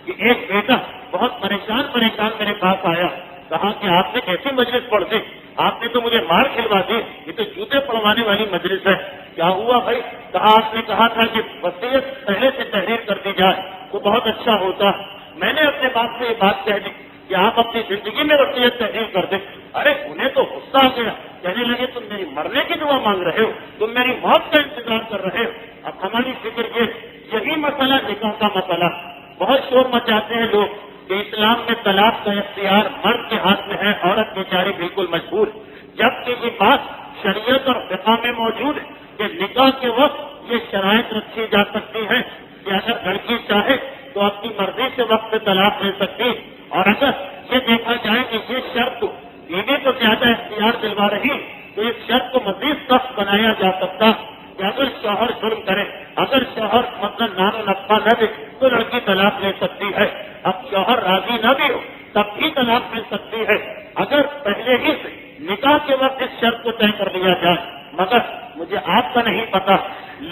کہ ایک بیٹا بہت پریشان میرے پاس آیا، کہا کہ آپ نے کیسی مجلس پڑھ دی، آپ نے تو مجھے مار کھلوا دی، یہ تو جوتے پڑوانے والی مجلس ہے۔ کیا ہوا بھائی؟ کہا آپ نے کہا تھا کہ وصیت پہلے سے تحریر کر دی جائے تو بہت اچھا ہوتا۔ میں نے اپنے باپ سے یہ بات کہہ دی کہ آپ اپنی زندگی میں وصیت تحریر کر دیں۔ ارے انہیں تو غصہ آ گیا، کہنے لگے تم میری مرنے کی دعا مانگ رہے ہو، تم میری موت کا انتظار کر رہے ہو۔ اب ہماری فکر یہی مسئلہ نکاح کا مسئلہ، بہت شور مچاتے ہیں لوگ کہ اسلام میں طلاق کا اختیار مرد کے ہاتھ میں ہے، عورت بیچاری بالکل مجبور، جبکہ یہ بات شریعت اور فقہ میں موجود ہے کہ نکاح کے وقت یہ شرائط رکھی جا سکتی ہے کہ اگر لڑکی چاہے تو اپنی مرضی سے وقت طلاق لے سکتی، اور اگر یہ دیکھا جائے کہ یہ شرط بیوی کو زیادہ اختیار دلوا رہی تو اس شرط کو مزید سخت بنایا جا سکتا کہ اگر شوہر ظلم کرے، اگر شوہر مطلب نان و نفع نہ دے تو لڑکی طلاق لے سکتی ہے۔ اب شوہر راضی نہ بھی ہو تب بھی طلاق مل سکتی ہے اگر پہلے ہی سے نکاح کے وقت اس شرط کو طے کر لیا جائے۔ مگر مجھے آپ کا نہیں پتا،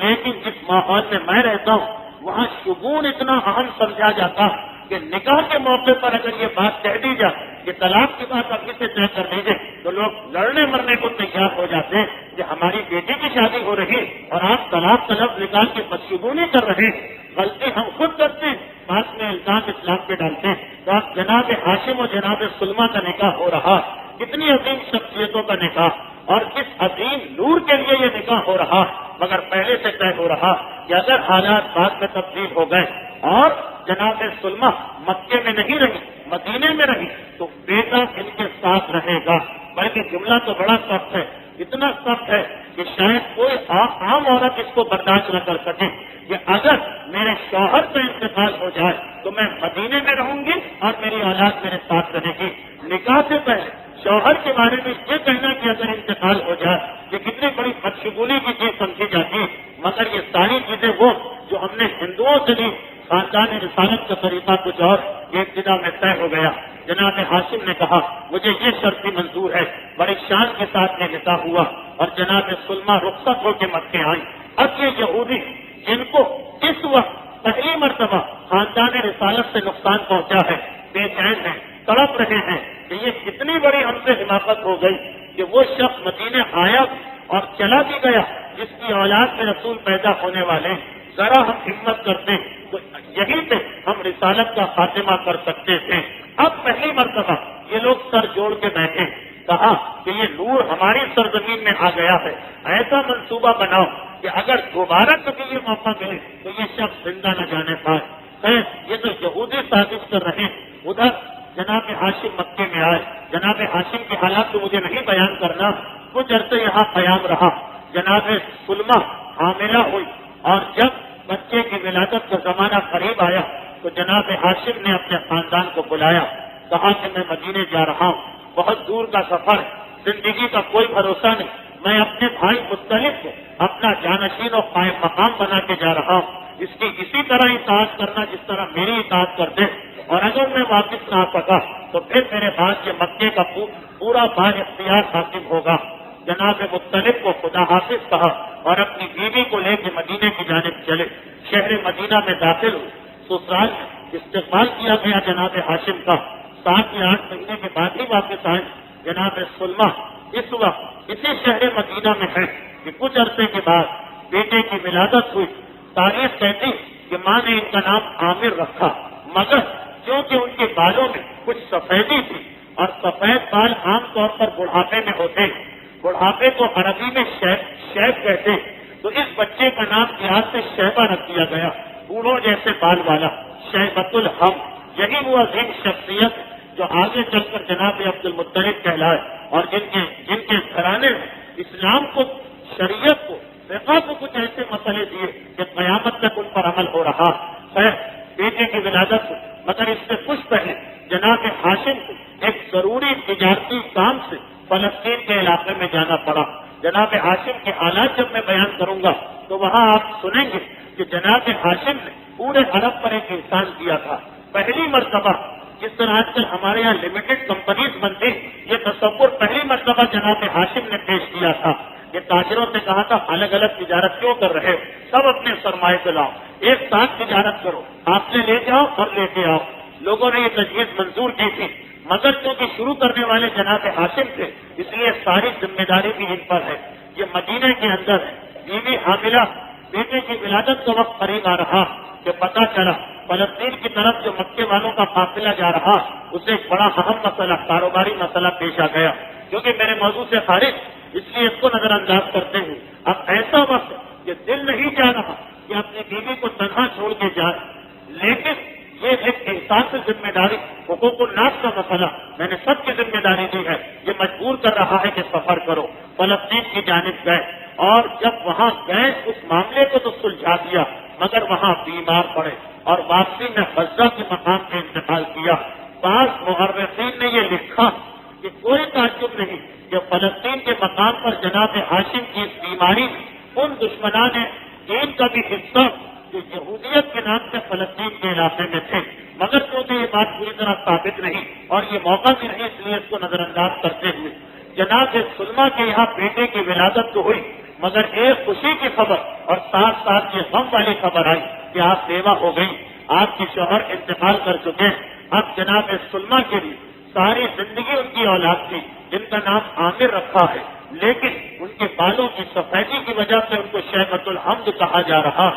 لیکن جس ماحول میں میں رہتا ہوں وہاں شگون اتنا اہم سمجھا جاتا کہ نکاح کے موقع پر اگر یہ بات کہہ دی جائے کہ طلاق کی بات ابھی سے طے کر لیجیے تو لوگ لڑنے مرنے کو تیار ہو جاتے ہیں کہ ہماری بیٹی کی شادی ہو رہی اور آپ طلاق طلب نکال کے بدشگونی کر رہے ہیں۔ غلطی ہم خود کرتے ہیں، بعد میں الزام اسلام پہ ڈالتے ہیں۔ تو آپ جناب ہاشم اور جناب سلمہ کا نکاح ہو رہا، کتنی عظیم شخصیتوں کا نکاح، اور اس عظیم نور کے لیے یہ نکاح ہو رہا، مگر پہلے سے طے ہو رہا کہ اگر حالات بعد میں تبدیل ہو گئے اور جناب سلمہ مکے میں نہیں رہی، مدینے میں رہی، تو بیٹا ان کے ساتھ رہے گا۔ بلکہ جملہ تو بڑا سخت ہے، اتنا سخت ہے کہ شاید کوئی عام عورت اس کو برداشت نہ کر سکے کہ اگر میرے شوہر کا انتقال ہو جائے تو میں مدینے میں رہوں گی اور میری اولاد میرے ساتھ رہے گی۔ نکاح سے پہلے شوہر کے بارے میں یہ کہنا کہ اگر انتقال ہو جائے یہ کتنی بڑی بدشگونی کی چیز سمجھی جاتی، مگر یہ ساری چیزیں وہ جو ہم نے ہندوؤں سے لی، خاندان رسالت کا طریقہ کچھ اور یہ ابتدا میں طے ہو گیا۔ جناب ہاشم نے کہا مجھے یہ شرط بھی منظور ہے، بڑی شان کے ساتھ یہ نکاح ہوا اور جناب سلمہ رخصت ہو کے مکے آئی۔ اب یہ یہودی جن کو اس وقت پہلی مرتبہ خاندان رسالت سے نقصان پہنچا ہے، بے چین ہیں، تڑپ رہے ہیں کہ یہ کتنی بڑی ہم سے حماقت ہو گئی کہ وہ شخص مدینے آیا اور چلا بھی گیا جس کی اولاد میں رسول پیدا ہونے والے ہیں۔ ذرا ہم ہمت کرتے تو یہیں پہ ہم رسالت کا خاتمہ کر سکتے تھے۔ اب پہلی مرتبہ یہ لوگ سر جوڑ کے بیٹھے، کہا کہ یہ نور ہماری سرزمین میں آ گیا ہے، ایسا منصوبہ بناؤ کہ اگر دوبارہ کبھی یہ موقع ملے تو یہ شخص زندہ نہ جانے پائے۔ یہ تو یہودی سازش کر رہے ہیں۔ ادھر جناب ہاشم مکے میں آئے۔ جناب ہاشم کے حالات تو مجھے نہیں بیان کرنا، کچھ عرصے یہاں قیام رہا۔ جناب سلمہ حاملہ ہوئی اور جب بچے کی ولادت کا زمانہ قریب آیا تو جناب ہاشم نے اپنے خاندان کو بلایا، کہا کہ میں مدینے جا رہا ہوں، بہت دور کا سفر، زندگی کا کوئی بھروسہ نہیں، میں اپنے بھائی مختلف کو اپنا جانشین اور قائم مقام بنا کے جا رہا ہوں، اس کی اسی طرح اطاعت کرنا جس طرح میری اطاعت کر دے، اور اگر میں واپس نہ آ سکا تو پھر میرے بعد یہ مکے کا پورا بار اختیار حاصل ہوگا۔ جناب مختلف کو خدا حافظ کہا اور اپنی بیوی کو لے کے مدینے کی جانب چلے۔ شہر مدینہ میں داخل ہوئے، سسرال میں استقبال کیا گیا جناب ہاشم کا۔ 7 یا 8 مہینے کے بعد ہی واپس آئے۔ جناب سلمہ اس وقت اسی شہر مدینہ میں ہے کہ کچھ عرصے کے بعد بیٹے کی ولادت ہوئی۔ تاریخ کہتی کہ ماں نے ان کا نام عامر رکھا، مگر کیونکہ ان کے بالوں میں کچھ سفیدی تھی اور سفید بال عام طور پر بڑھاپے میں ہوتے ہیں، بڑھاپے کو عربی میں شیب کہتے ہیں، تو اس بچے کا نام یاد سے شیبہ رکھ دیا گیا، بوڑھوں جیسے بال والا، شیبۃ الحم۔ یہی وہ عظیم شخصیت جو آگے چل کر جناب عبد المطلب کہلائے اور جن کے گھرانے میں اسلام کو، شریعت کو، فقہ کو کچھ ایسے مسئلے دیے کہ قیامت تک ان پر عمل ہو رہا ہے۔ بیٹے کی ولادت، مگر اس سے کچھ پہلے جناب ہاشم کو ایک ضروری تجارتی کام سے فلسطین کے علاقے میں جانا پڑا۔ جناب ہاشم کے حالات جب میں بیان کروں گا تو وہاں آپ سنیں گے کہ جناب ہاشم نے پورے عرب پر ایک احسان کیا تھا۔ پہلی مرتبہ جس طرح آج کل ہمارے یہاں لمیٹڈ کمپنیز بنتی، یہ تصور پہلی مرتبہ جناب ہاشم نے پیش کیا تھا۔ یہ تاجروں سے کہا تھا الگ الگ تجارت کیوں کر رہے، سب اپنے سرمایہ کو لاؤ، ایک ساتھ تجارت کرو، آپ نے لے جاؤ اور لے کے آؤ۔ لوگوں نے یہ تجویز منظور کی تھی، مگر کیونکہ شروع کرنے والے جناب ہاشم تھے اس لیے ساری ذمہ داری بھی ان پر ہے۔ یہ مدینے کے اندر ہے، بیوی حاملہ، بیٹے کی ولادت کا وقت قریب آ رہا کہ پتہ چلا فلسطین کی طرف جو مکے والوں کا قافلہ جا رہا اسے ایک بڑا اہم مسئلہ، کاروباری مسئلہ پیش آ گیا۔ کیونکہ میرے موضوع سے خارج اس لیے اس کو نظر انداز کرتے ہیں۔ اب ایسا وقت کہ دل نہیں چاہ رہا کہ اپنی بیوی کو تنہا چھوڑ کے جائے، لیکن یہ ایک احساس ذمہ داری، حقوق الناس کا مسئلہ میں نے سب کی ذمہ داری دی ہے، یہ مجبور کر رہا ہے کہ سفر کرو۔ فلسطین کی جانب گئے اور جب وہاں گئے اس معاملے کو تو سلجھا دیا، مگر وہاں بیمار پڑے اور واپسی میں غزہ کے مقام پہ انتقال کیا۔ بعض مورخین نے یہ لکھا کہ کوئی تعجب نہیں کہ فلسطین کے مقام پر جناب ہاشم کی اس بیماری ان دشمنان دین کا بھی حصہ جو یہودیت کے نام سے فلسطین کے علاقے میں تھے، مگر کیونکہ یہ بات پوری طرح ثابت نہیں اور یہ موقع بھی نہیں، اس لیے اس کو نظر انداز کرتے ہوئے جناب سلمہ کے یہاں بیٹے کی ولادت تو ہوئی، مگر ایک خوشی کی خبر اور ساتھ ساتھ یہ غم والی خبر آئی کہ آپ بیوہ ہو گئی، آپ کے شوہر انتقال کر چکے ہیں۔ اب جناب سلمہ کے لیے ساری زندگی ان کی اولاد تھی جن کا نام عامر رکھا ہے، لیکن ان کے بالوں کی سفیدی کی وجہ سے ان کو شیبۃ الحمد کہا جا رہا۔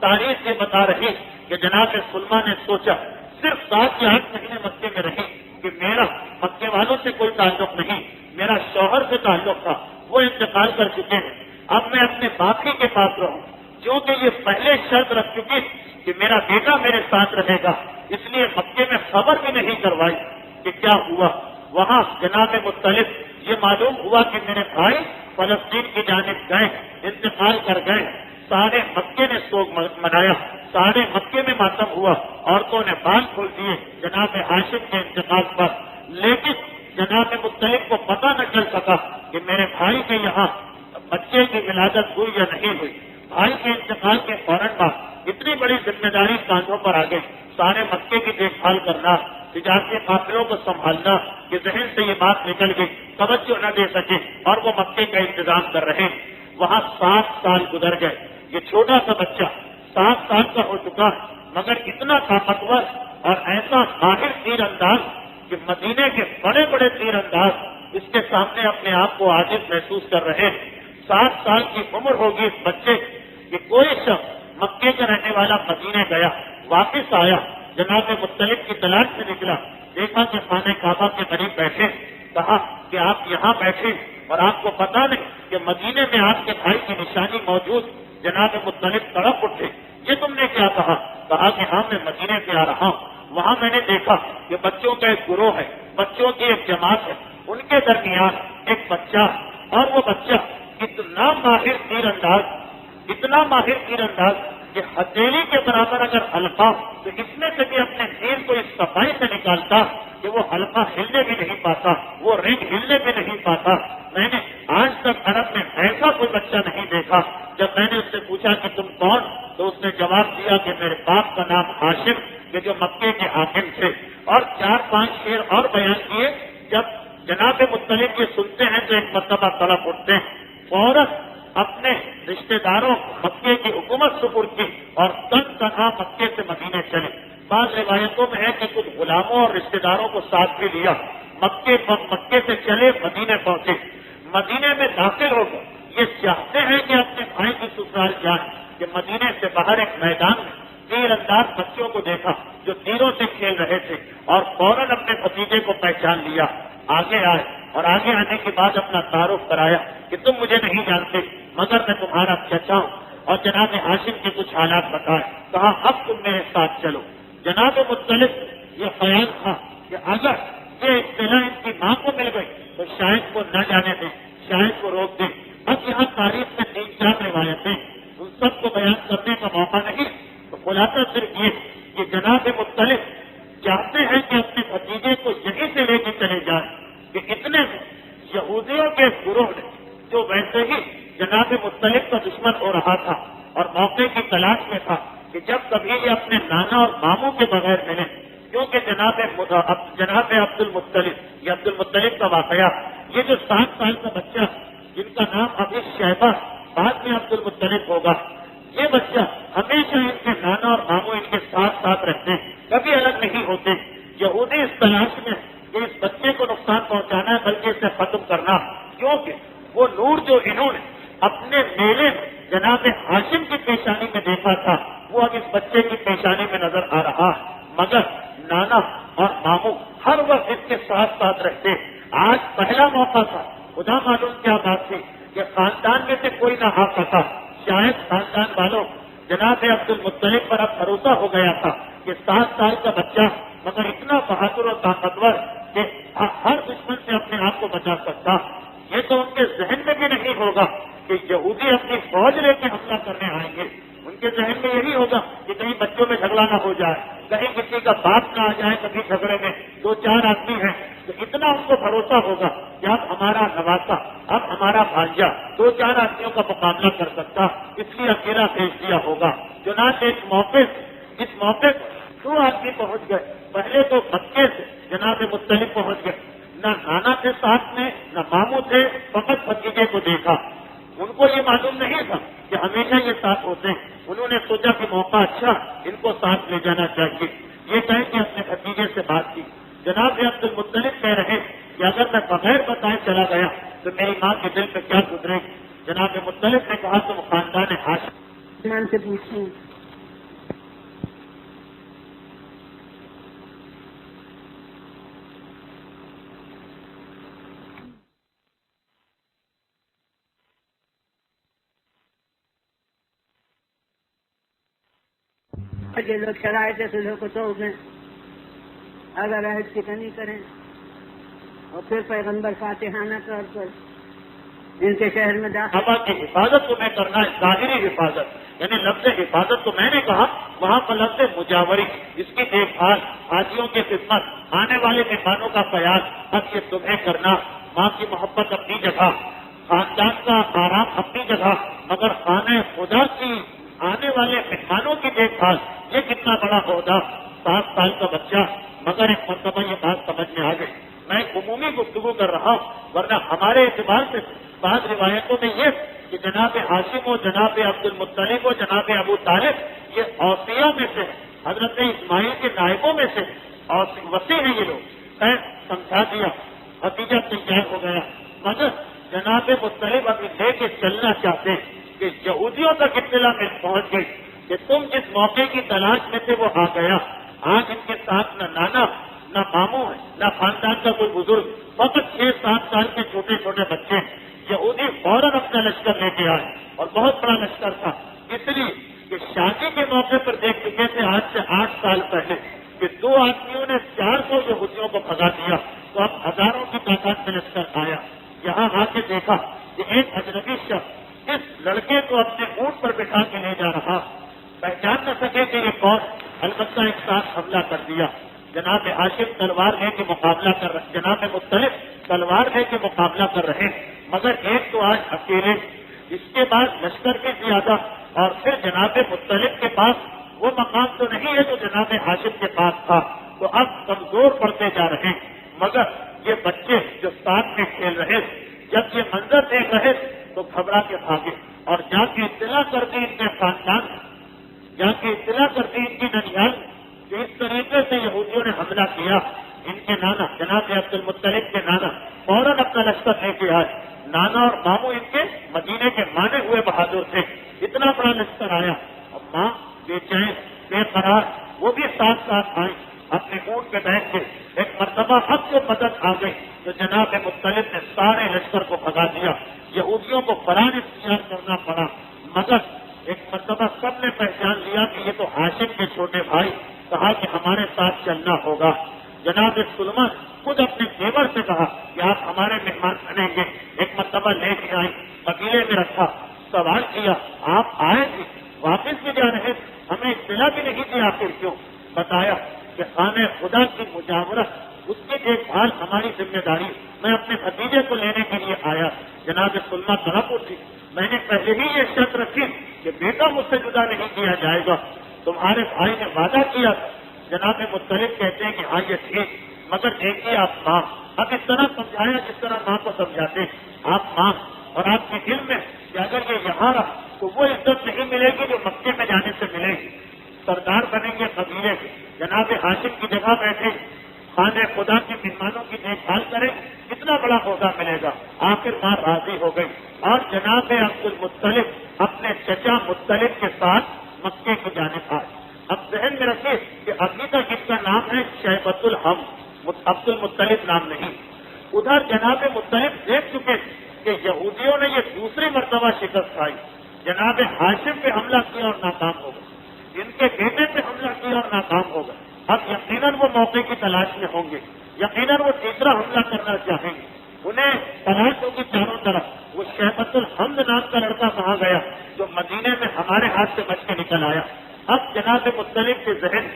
تاریخ یہ بتا رہی کہ جناب سلمہ نے سوچا صرف 7 یا 8 مہینے مکے میں رہی کہ میرا مکے والوں سے کوئی تعلق نہیں، میرا شوہر سے تعلق تھا، وہ انتقال کر چکے ہیں، اب میں اپنے باقی کے پاس رہوں، کیونکہ یہ پہلے شرط رکھ چکی کہ میرا بیٹا میرے ساتھ رہے گا، اس لیے مکے میں خبر بھی نہیں کروائی کہ کیا ہوا۔ وہاں جناب مطلب یہ معلوم ہوا کہ میرے بھائی فلسطین کی جانب گئے، انتقال کر گئے، سارے مکے نے سوگ منایا، سارے مکے میں ماتم ہوا، عورتوں نے بال کھول دیے جناب ہاشم کے انتقال پر، لیکن جناب مطلب کو پتہ نہ چل سکا کہ میرے بھائی کے یہاں بچے کی ولادت ہوئی یا نہیں ہوئی۔ بھائی کے انتقال کے فوراً بعد اتنی بڑی ذمہ داری کاندھوں پر آ گئی، سارے مکے کی دیکھ بھال کرنا، تجارتی قافلوں کو سنبھالنا، کہ ذہن سے یہ بات نکل گئی، توجہ نہ دے سکے اور وہ مکے کا انتظام کر رہے ہیں۔ وہاں 7 سال گزر گئے، یہ چھوٹا سا بچہ 7 سال کا ہو چکا، مگر اتنا طاقتور اور ایسا ماہر تیر انداز کہ مدینے کے بڑے بڑے تیر انداز اس کے سامنے اپنے آپ کو عاجز محسوس کر رہے ہیں۔ 7 سال کی عمر ہوگی اس بچے کہ کوئی شخص مکے کا رہنے والا مدینے گیا، واپس آیا، جناب مطلب کی تلاش سے نکلا، دیکھا کہ خانہ کعبہ کے قریب بیٹھے، کہا کہ آپ یہاں بیٹھے اور آپ کو پتا نہیں کہ مدینے میں آپ کے بھائی کی نشانی موجود۔ جناب مطلب تڑپ اٹھے، یہ تم نے کیا کہا؟ کہا کہ ہاں میں مدینے سے آ رہا ہوں، وہاں میں نے دیکھا کہ بچوں کا ایک گروہ ہے، بچوں کی ایک جماعت ہے، ان کے درمیان ایک بچہ، اور وہ بچہ اتنا ماہر تیر انداز، اتنا ماہر تیر انداز کہ ہتھیلی کے برابر اگر حلقہ تو اس میں سے بھی اپنے تیر کو اس صفائی سے نکالتا کہ وہ حلقہ ہلنے بھی نہیں پاتا، وہ رنگ ہلنے بھی نہیں پاتا۔ میں نے آج تک عرب میں ایسا کوئی بچہ نہیں دیکھا۔ جب میں نے اس سے پوچھا کہ تم کون، تو اس نے جواب دیا کہ میرے باپ کا نام ہاشم، کہ جو مکے کے حاکم تھے، اور 4-5 شعر اور بیان کیے۔ جب جناب مطلب یہ سنتے ہیں تو ایک مرتبہ تڑپ اٹھتے ہیں، فوراً اپنے رشتہ داروں مکے کی حکومت سپرد کی اور تنہا مکے سے مدینے چلے۔ بعض روایتوں میں ہے کہ کچھ غلاموں اور رشتہ داروں کو ساتھ بھی لیا، مکے سے چلے مدینے پہنچے۔ مدینے میں داخل ہو کر یہ چاہتے ہیں کہ اپنے بھائی کی سسرال جائیں، کہ مدینے سے باہر ایک میدان میں تیر انداز بچوں کو دیکھا جو تیروں سے کھیل رہے تھے، اور فوراً اپنے بھتیجے کو پہچان لیا، آگے آئے اور آگے آنے کے بعد اپنا تعارف کرایا کہ تم مجھے نہیں جانتے مگر میں تمہارا چچا ہوں، اور جناب ہاشم کے کچھ حالات بتائے، کہا اب تم میرے ساتھ چلو۔ جناب مطلب یہ خیال تھا کہ اگر یہ اطلاع ان کی ماں کو مل گئی تو شاید وہ نہ جانے دیں، شاید وہ روک دیں۔ اب یہاں تاریخ میں 3-4 روایتیں، ان سب کو بیان کرنے کا موقع نہیں، تو خلاصہ صرف یہ کہ جناب مطلب چاہتے ہیں کہ اپنے بھتیجے کو یہیں سے لے کے چلے جائیں، کہ اتنے میں یہودیوں کے گروہ نے، جو ویسے ہی جناب مطلب کا دشمن ہو رہا تھا اور موقع کی تلاش میں تھا کہ جب کبھی یہ اپنے نانا اور ماموں کے بغیر ملے، کیونکہ جناب عبد المطلب کا واقعہ، یہ جو 7 سال کا بچہ جن کا نام ابھی شیبہ بعد میں عبد المطلب ہوگا، یہ بچہ ہمیشہ ان کے نانا اور ماموں ان کے ساتھ ساتھ رہتے ہیں، کبھی الگ نہیں ہوتے۔ یہودی اس تلاش میں کہ اس بچے کو نقصان پہنچانا ہے بلکہ اسے ختم کرنا، کیونکہ وہ نور جو انہوں نے اپنے میلے میں جناب ہاشم کی پیشانی میں دیکھا تھا وہ اب اس بچے کی پیشانی میں نظر آ رہا ہے، مگر نانا اور ماموں ہر وقت اس کے ساتھ ساتھ رہتے۔ آج پہلا موقع تھا، خدا معلوم کیا بات تھی کہ خاندان میں سے کوئی نہ آ سکا، شاید خاندان والوں جناب عبد المطلب پر اب بھروسہ ہو گیا تھا کہ 7 سال کا بچہ مگر اتنا بہادر اور طاقتور کہ ہر دشمن سے اپنے آپ کو بچا سکتا۔ یہ تو ان کے ذہن میں بھی نہیں ہوگا کہ یہودی اپنی فوج لے کے حملہ کرنے آئیں گے، ان کے ذہن میں یہی ہوگا کہ کہیں بچوں میں جھگڑا نہ ہو جائے، کہیں کسی کا باپ نہ آ جائے، کبھی جھگڑے میں 2-4 آدمی ہیں تو اتنا ان کو بھروسہ ہوگا کہ اب ہمارا نواسا، اب ہمارا بھانجا 2-4 آدمیوں کا مقابلہ کر سکتا، اس لیے اکیلا بھیج دیا ہوگا۔ چنانچہ اس موقع پر 2 آدمی پہنچ گئے، پہلے تو مکے سے جناب مطلب پہنچ گئے، نہ نانا تھے ساتھ میں نہ ماموں تھے، فقط بھتیجے کو دیکھا۔ ان کو یہ معلوم نہیں تھا کہ ہمیشہ یہ ساتھ ہوتے ہیں، انہوں نے سوچا کہ موقع اچھا، ان کو ساتھ لے جانا چاہیے۔ یہ کہہ کے اپنے بھتیجے سے بات کی۔ جناب عبد المطلب کہہ رہے کہ اگر میں بغیر بتائے چلا گیا تو میری ماں کے دل پہ کیا گزرے گی۔ جناب مطلب نے کہا تم خاندان ہاشم سے پوچھیں جو لوگ شرائط صلح کو توڑ دیں، اگر عہد شکنی کریں اور پھر پیغمبر فاتحانہ طور پر ان کے شہر میں داخل صحابہ کی حفاظت کو میں کرنا ہے، ظاہری حفاظت، یعنی لفظ حفاظت تو میں نے کہا، وہاں پر لفظ مجاوری، اس کی دیکھ بھال، حاجیوں کی خدمت، آنے والے مہمانوں کا خیال، اب یہ تمہیں کرنا، ماں کی محبت اپنی جگہ، خاندان کا آرام اپنی جگہ، مگر خانہ خدا کی آنے والے مہمانوں کی دیکھ بھال، یہ کتنا بڑا عہدہ، 7 سال کا بچہ، مگر ایک مرتبہ یہ بات سمجھ میں آ گئی، میں عمومی گفتگو کر رہا ہوں، ورنہ ہمارے اعتبار سے بعض روایتوں میں یہ کہ جناب ہاشم و جناب عبد المطلب و جناب ابو طالب یہ اوصیہ میں سے، حضرت اسماعیل کے نائبوں میں سے، اور وسیع ہیں یہ لوگ، سمجھا دیا، نتیجہ تیار ہو گیا، مگر جناب مطلب ابھی لے کے چلنا چاہتے ہیں کہ یہودیوں تک اطلاع میں پہنچ گئی کہ تم جس موقع کی تلاش میں تھے وہ آ گیا، آج ان کے ساتھ نہ نانا نہ ماموں ہے نہ خاندان کا کوئی بزرگ، فقط 6-7 سال کے چھوٹے چھوٹے بچے ہیں۔ یہودی فوراً اپنا لشکر لے کے آئے اور بہت بڑا لشکر تھا، اس لیے کہ شادی کے موقع پر دیکھ چکے تھے آج سے 8 سال پہلے کہ 2 آدمیوں نے 400 یہودیوں کو بھگا دیا، تو اب ہزاروں کی تعداد میں لشکر آیا، یہاں آ کے دیکھا کہ ایک اجنبی شخص اس لڑکے کو اپنے اونٹ پر بٹھا کے لے جا رہا، پہچان نہ سکے کہ یہ کون، البتہ ایک ساتھ حملہ کر دیا، جناب ہاشم تلوار لے کے مقابلہ کر رہے، جناب مطلب تلوار لے کے مقابلہ کر رہے، مگر ایک تو آج اکیلے، اس کے بعد لشکر بھی زیادہ، اور پھر جناب مطلب کے پاس وہ مقام تو نہیں ہے جو جناب ہاشم کے پاس تھا، تو اب کمزور پڑتے جا رہے ہیں، مگر یہ بچے جو ساتھ میں کھیل رہے جب یہ منظر دیکھ رہے تو گھبرا کے بھاگے اور جا کے اطلاع کر دی ان کے خاندان، جا کے اطلاع کر دی ان کی ننیال کہ اس طریقے سے یہودیوں نے حملہ کیا، ان کے نانا جناب عبد المطلب کے نانا فوراً اپنا لشکر لے کے آئے، نانا اور ماموں ان کے مدینے کے مانے ہوئے بہادر تھے، اتنا بڑا لشکر آیا، اب ماں بے چین بے قرار وہ بھی ساتھ ساتھ آئے، اپنے اونٹ پہ بیٹھ کے ایک مرتبہ حق کو مدد آ گئی تو جناب مطلب نے سارے لشکر کو بھگا دیا، یہودیوں کو فرار اختیار کرنا پڑا، مگر ایک مرتبہ سب نے پہچان لیا کہ یہ تو ہاشم کے چھوٹے بھائی، کہا کہ ہمارے ساتھ چلنا ہوگا، جناب سلمان خود اپنے دیور سے کہا کہ آپ ہمارے مہمان بنیں گے، ایک مرتبہ لے کے آئے، قبیلے میں رکھا، سوال کیا آپ آئے تھے واپس بھی جا رہے، ہمیں اطلاع بھی نہیں دی، آخر کیوں؟ بتایا کہ خانہ خدا کی مجاورت، اس کی دیکھ بھال ہماری ذمہ داری، میں اپنے بھتیجے کو لینے کے لیے آیا، جناب سلمہ کہاں پوچھی، میں نے پہلے ہی یہ شرط رکھی کہ بیٹا مجھ سے جدا نہیں کیا جائے گا، تمہارے بھائی نے وعدہ کیا، جناب مطلب کہتے ہیں کہ ہاں یہ ٹھیک، مگر دیکھیے آپ ماں، اب اس طرح سمجھایا جس طرح ماں کو سمجھاتے ہیں، آپ ماں اور آپ کے دل میں کہ اگر یہ یہاں رہا تو وہ عزت نہیں ملے گی جو مکے میں جانے سے ملے گی، سردار بنیں گے قبیلے کے، جناب ہاشم کی جگہ بیٹھے، خانہ خدا کے مہمانوں کی دیکھ بھال کریں، کتنا بڑا عہدہ ملے گا، آخر ماں راضی ہو گئی، اور جناب عبد المطلب اپنے چچا مطلب کے ساتھ مکے کی جانب آئے۔ اب ذہن میں رکھیے کہ ابھی تک اس کا نام ہے شیبۃ الحم، عبد المطلب نام نہیں، ادھر جناب مطلب دیکھ چکے کہ یہودیوں نے یہ دوسری مرتبہ شکست کھائی، جناب ہاشم پہ حملہ کیا اور ناکام ہو گئے، ان کے بیٹے پہ حملہ کیا اور ناکام ہو گئے، اب یقیناً وہ موقع کی تلاش میں ہوں گے، یقیناً وہ تیسرا حملہ کرنا چاہیں گے، انہیں تلاش ہوگی چاروں طرف، وہ شیبۃ الحمد نام کا لڑکا کہاں گیا جو مدینے میں ہمارے ہاتھ سے بچ کے نکل آیا۔ اب جناب مطلب کے ذہن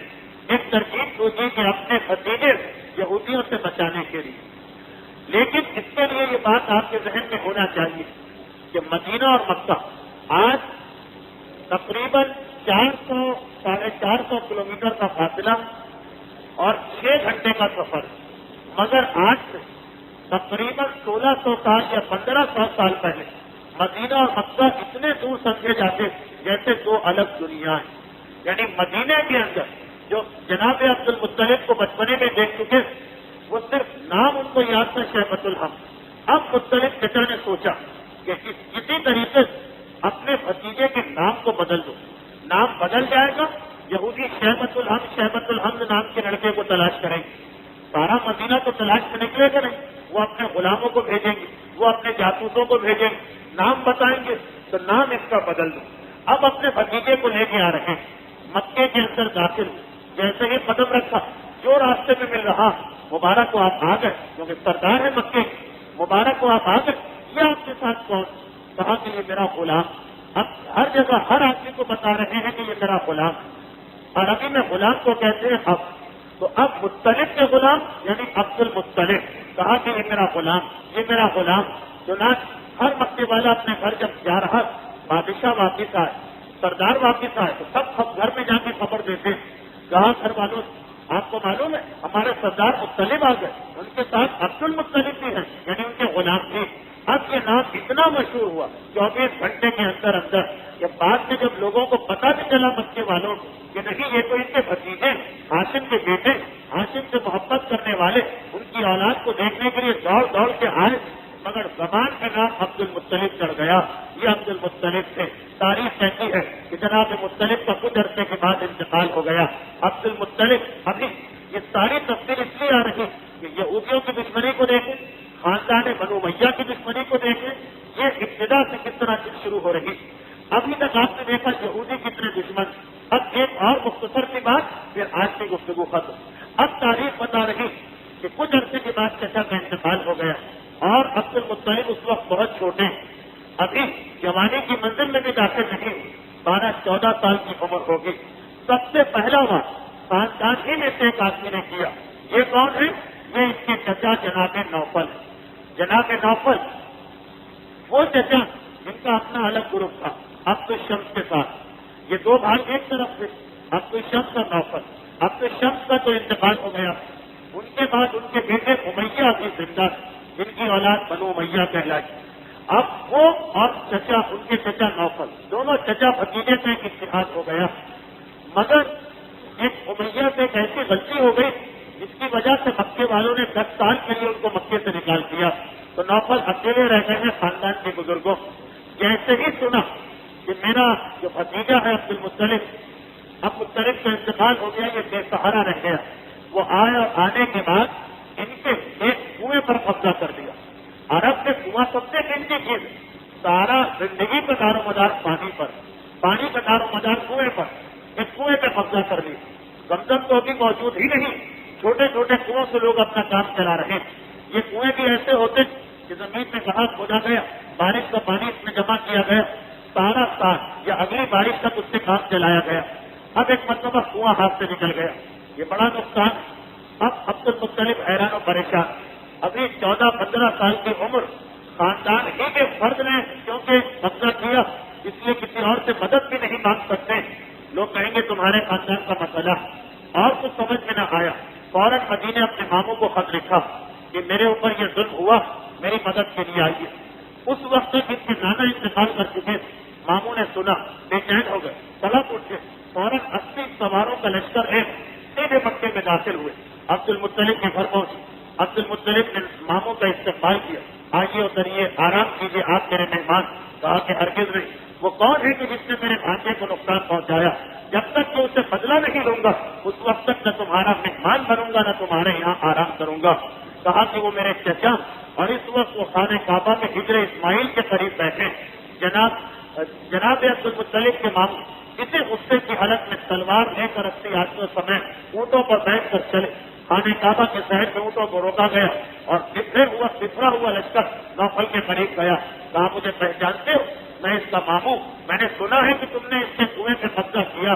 ایک ترکیب سوچی کہ اپنے بھتیجے یہودیوں سے بچانے کے لیے، لیکن اس کے لیے یہ بات آپ کے ذہن میں ہونا چاہیے کہ مدینہ اور مکہ آج تقریباً 400-450 کلومیٹر کا فاصلہ اور 6 گھنٹے کا سفر، مگر آج سے تقریباً 1600 سال یا 1500 سال پہلے مدینہ اور مکہ اتنے دور سمجھے جاتے جیسے 2 الگ دنیا ہیں، یعنی مدینے کے اندر جو جناب عبد المطلب کو بچپنے میں دیکھ چکے وہ صرف نام ان کو یاد تھا شیبۃ الحم، اب مطلب چچا نے سوچا کہ اسی طریقے سے اپنے بھتیجے کے نام کو بدل دو، نام بدل جائے گا، یہودی شیبۃ الحمد نام کے لڑکے کو تلاش کریں گے، سارا مدینہ تو تلاش میں نکلے گا نہیں، وہ اپنے غلاموں کو بھیجیں گے، وہ اپنے جاسوسوں کو بھیجیں گے، نام بتائیں گے تو نام اس کا بدل دو، اب اپنے بھتیجے کو لے کے آ رہے ہیں، مکے کے اندر داخل جیسے ہی قدم رکھا جو راستے میں مل رہا مبارک کو آپ آ گئے کیونکہ سردار ہے مکے مبارک کو آپ آ گئے یہ آپ کے ساتھ کون کہا کہ یہ میرا غلام اب ہر جگہ ہر آدمی کو بتا رہے ہیں کہ یہ میرا غلام عربی میں غلام کو کہتے ہیں اب تو اب مطلب کے غلام یعنی عبد المطلب کہا کہ یہ میرا غلام چنانچہ ہر مکے والا اپنے گھر جب جا رہا بادشاہ واپس آئے سردار واپس آئے تو سب گھر میں جا کے خبر دیتے کہا گھر والوں آپ کو معلوم ہے ہمارے سردار مطلب آ گئے ان کے ساتھ عبد المطلب بھی ہیں یعنی ان کے غلام بھی اب یہ نام اتنا مشہور ہوا 24 گھنٹے کے اندر کہ بعد میں جب لوگوں کو پتہ بھی چلا مکے والوں کو کہ نہیں یہ تو ان کے بھتیجے ہاشم کے بیٹے ہاشم سے محبت کرنے والے ان کی اولاد کو دیکھنے کے لیے دوڑ کے آئے مگر زبان کا نام عبد المطلب چڑھ گیا یہ عبد المطلب سے تاریخ کہتی ہے کہ جناب مطلب کا کچھ عرصے کے بعد انتقال ہو گیا عبد المطلب ابھی یہ ساری تفصیل اس لیے آ رہی کہ یہودیوں کی دشمنی کو دیکھیں خاندان بنو امیہ کی دشمنی کو دیکھیں یہ ابتدا سے کس طرح شروع ہو رہی ابھی تک آپ نے دیکھا یہودی کتنے دشمن اب ایک اور مختصر کی بات پھر آج کی گفتگو ختم اب تاریخ بتا رہی کہ کچھ عرصے کے بعد چچا کا انتقال ہو گیا اور عبد المطلب اس وقت بہت چھوٹے ابھی جوانی کی منزل میں بھی داخل نہیں 12-14 سال کی عمر ہوگی سب سے پہلا وہاں خاندان ہی میں سے ایک آدمی نے کیا یہ کون ہے یہ اس کے چچا جناب نوفل وہ چچا جن کا اپنا الگ گروپ تھا عبد الشمس کے ساتھ یہ دو بھائی ایک طرف سے عبد الشمس اور نوفل عبد الشمس کا تو انتقال ہو گیا ان کے بعد ان کے بیٹے امیہ بھی زندہ جن کی اولاد بنو امیہ کہلائی اب وہ اور چچا ان کے چچا نوفل دونوں چچا بھتیجے سے ایک اتحاد ہو گیا مگر ایک امیہ سے ایک ایسی غلطی ہو گئی جس کی وجہ سے مکے والوں نے 10 سال کے لیے ان کو مکے سے نکال دیا تو نوفل اکیلے رہ گئے ہیں خاندان کے بزرگوں جیسے ہی سنا کہ میرا جو بھتیجا ہے عبد المطلب اب مطلب کا انتقال ہو گیا یہ بے سہارا رہ گیا وہ آئے اور آنے کے بعد ان کے ایک کنویں پر قبضہ کر دیا عرب میں کنواں سب سے قیمتی چیز سارا زندگی کا دار و مدار پانی کا دار و مدار کنویں پر ایک کنویں پہ قبضہ کر لی زمزم تو ابھی موجود ہی نہیں چھوٹے چھوٹے کنووں سے لوگ اپنا کام چلا رہے ہیں یہ کنویں بھی ایسے ہوتے کہ زمین میں گھاس کھودا گیا بارش کا پانی اس میں جمع کیا گیا سارا سال یا اگلی بارش تک اس سے کام چلایا گیا اب ایک مرتبہ کنواں ہاتھ سے نکل گیا یہ بڑا نقصان اب عبد المطلب حیران و پریشان ابھی 14-15 سال کی عمر خاندان ہی کے فرد نے کیونکہ قبضہ کیا اس لیے کسی اور سے مدد بھی نہیں مانگ سکتے لوگ کہیں گے تمہارے خاندان کا مسئلہ اور کچھ سمجھ میں نہ آیا فوراً مدینے اپنے ماموں کو خط لکھا کہ میرے اوپر یہ ظلم ہوا میری مدد کے لیے آئیے اس وقت تک ان کے نانا انتقال کر چکے ماموں نے سنا بے چین ہو گئے طلب اٹھے فوراً 80 سواروں کا لشکر ہے سیدھے مکے میں داخل ہوئے عبد المطلب کے گھر پہنچے عبد المطلب نے ماموں کا استقبال کیا آئیے اتریے آرام کیجیے آپ میرے مہمان کہا کہ ہرگز نہیں وہ کون ہے کہ جس نے میرے بھانجے کو نقصان پہنچایا جب تک کہ اسے بدلہ نہیں لوں گا اس وقت تک نہ تمہارا مہمان بنوں گا نہ تمہارے یہاں آرام کروں گا کہا کہ وہ میرے چچا اور اس وقت وہ خانہ کعبہ میں ہجر اسماعیل کے قریب بیٹھے جناب عبد المطلب کے ماموں اسے غصے کی حالت میں تلوار لے کر 80 آدمیوں سمیت اونٹوں پر بیٹھ کر چلے خانہ کعبہ کے شہر میں اونٹوں کو روکا گیا اور بکھرا ہوا لشکر نوفل کے قریب گیا کہا مجھے پہچانتے ہو میں اس کا ماموں میں نے سنا ہے کہ تم نے اس کے کنویں سے قبضہ کیا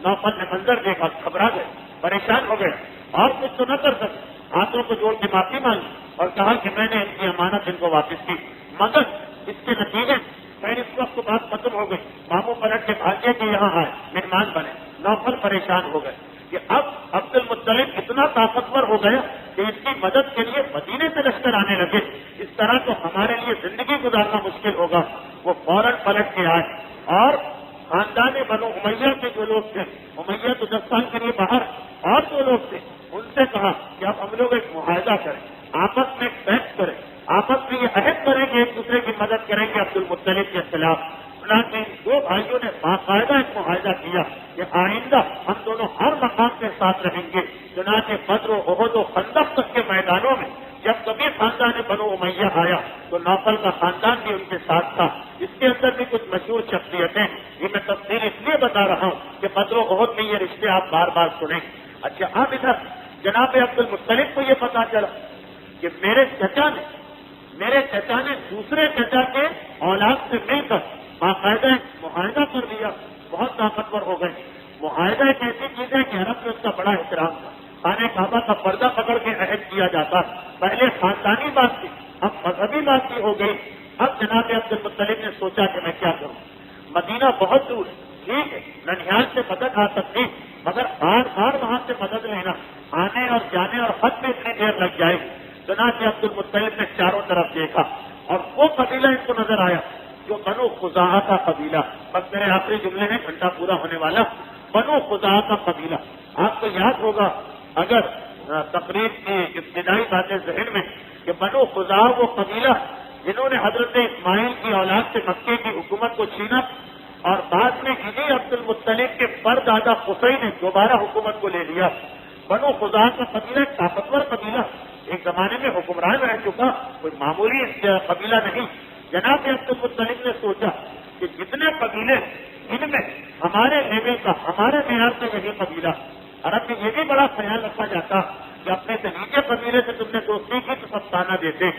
نوفل نے منظر دیکھا گھبرا گئے پریشان ہو گئے اور کچھ تو نہ کر سکے ہاتھوں کو جوڑ کے معافی مانگی اور کہا کہ میں نے ان کی امانت ان کو واپس کی مگر اس کے نتیجے میں اس وقت بات ختم ہو گئی ماموں پلٹ کے بھاگے کے یہاں آئے مہمان بنے نوفل پریشان ہو گئے کہ اب عبد المطلب اتنا طاقتور ہو گیا کہ اس کی مدد کے لیے مدینے سے لشکر آنے لگے اس طرح تو ہمارے لیے زندگی گزارنا مشکل ہوگا وہ فوراً پلٹ کے آئے اور خاندان بنو امیہ کے جو لوگ تھے امیہ تو 10 سال کے لیے باہر اور جو لوگ تھے ان سے کہا کہ اب ہم لوگ ایک معاہدہ کریں آپس میں ایک پیکٹ کریں آپس میں یہ عہد کریں کہ ایک دوسرے کی مدد کریں گے عبد المطلب کے خلاف دو بھائیوں نے باقاعدہ ایک معاہدہ کیا کہ آئندہ ہم دونوں ہر مقام کے ساتھ رہیں گے چنانچہ بدر و احد و خندق تک کے میدانوں میں جب کبھی خاندان بنو امیہ آیا تو نوفل کا خاندان بھی ان کے ساتھ تھا اس کے اندر بھی کچھ مشہور شخصیتیں یہ میں تفصیل اس لیے بتا رہا ہوں کہ بدر و احد میں قصے آپ بار بار سنیں. اچھا اب ادھر جناب عبد المطلب کو یہ پتا چلا کہ میرے چچا نے دوسرے چچا کے اولاد سے مل کر باقاعدہ معاہدہ کر دیا. بہت طاقتور ہو گئے. معاہدہ ایک ایسی چیز ہے کہ عرب میں اس کا بڑا احترام تھا. خانہ کعبہ کا پردہ پکڑ کے عہد کیا جاتا. پہلے خاندانی بات تھی, اب مذہبی بات کی ہو گئی. اب جناب عبد المطلب نے سوچا کہ میں کیا کروں. مدینہ بہت دور, ٹھیک ہے ننیال سے مدد آ سکتی, مگر بار بار وہاں سے مدد لینا, آنے اور جانے اور خط میں اتنی دیر لگ جائے. جناب عبد المطلب نے چاروں طرف دیکھا اور وہ قبیلہ ان کو نظر آیا جو بنو خزاعہ کا قبیلہ. بس میرے آخری جملے میں گھنٹہ پورا ہونے والا. بنو خزاعہ کا قبیلہ, آپ کو یاد ہوگا اگر تقریب کی ابتدائی باتیں ذہن میں کہ بنو خزاعہ وہ قبیلہ جنہوں نے حضرت اسماعیل کی اولاد سے مکے کی حکومت کو چھینا اور بعد میں انہیں عبد المطلب کے پردادا قصی نے دوبارہ حکومت کو لے لیا. بنو خزاعہ کا قبیلہ ایک طاقتور قبیلہ, ایک زمانے میں حکمران رہ چکا, کوئی معمولی قبیلہ نہیں. جناب عبد المطلب نے سوچا کہ جتنے قبیلے ان میں ہمارے لیول کا, ہمارے معیار سے یہی قبیلہ. عرب میں یہ بھی بڑا خیال رکھا جاتا کہ اپنے سے نیچے قبیلے سے تم نے دوستی کی تو سب تانا دیتے.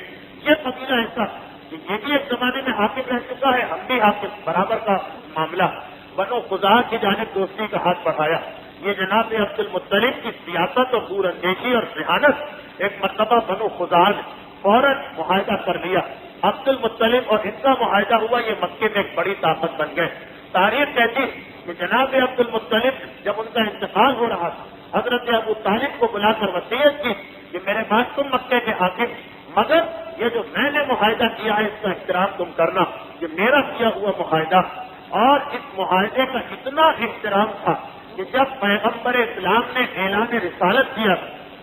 یہ قبیلہ ایسا کہ یہ بھی ایک زمانے میں حاکم رہ چکا ہے, ہم بھی حاکم, برابر کا معاملہ. بنو خزاعہ کی جانب دوستی کا ہاتھ بڑھایا. یہ جناب عبد المطلب کی سیاست اور دور اندیشی اور ذہانت ایک مرتبہ بنو خزاعہ نے فوراً معاہدہ کر لیا. عبد المطلب اور ان کا معاہدہ ہوا, یہ مکے میں ایک بڑی طاقت بن گئے. تاریخ کہتی کہ جناب عبد المطلب جب ان کا انتقال ہو رہا تھا, حضرت ابو طالب کو بلا کر وصیت کی کہ میرے بعد تم مکے کے حاکم, مگر یہ جو میں نے معاہدہ کیا ہے اس کا احترام تم کرنا. یہ میرا کیا ہوا معاہدہ, اور اس معاہدے کا اتنا احترام تھا کہ جب پیغمبر اسلام نے اعلان رسالت کیا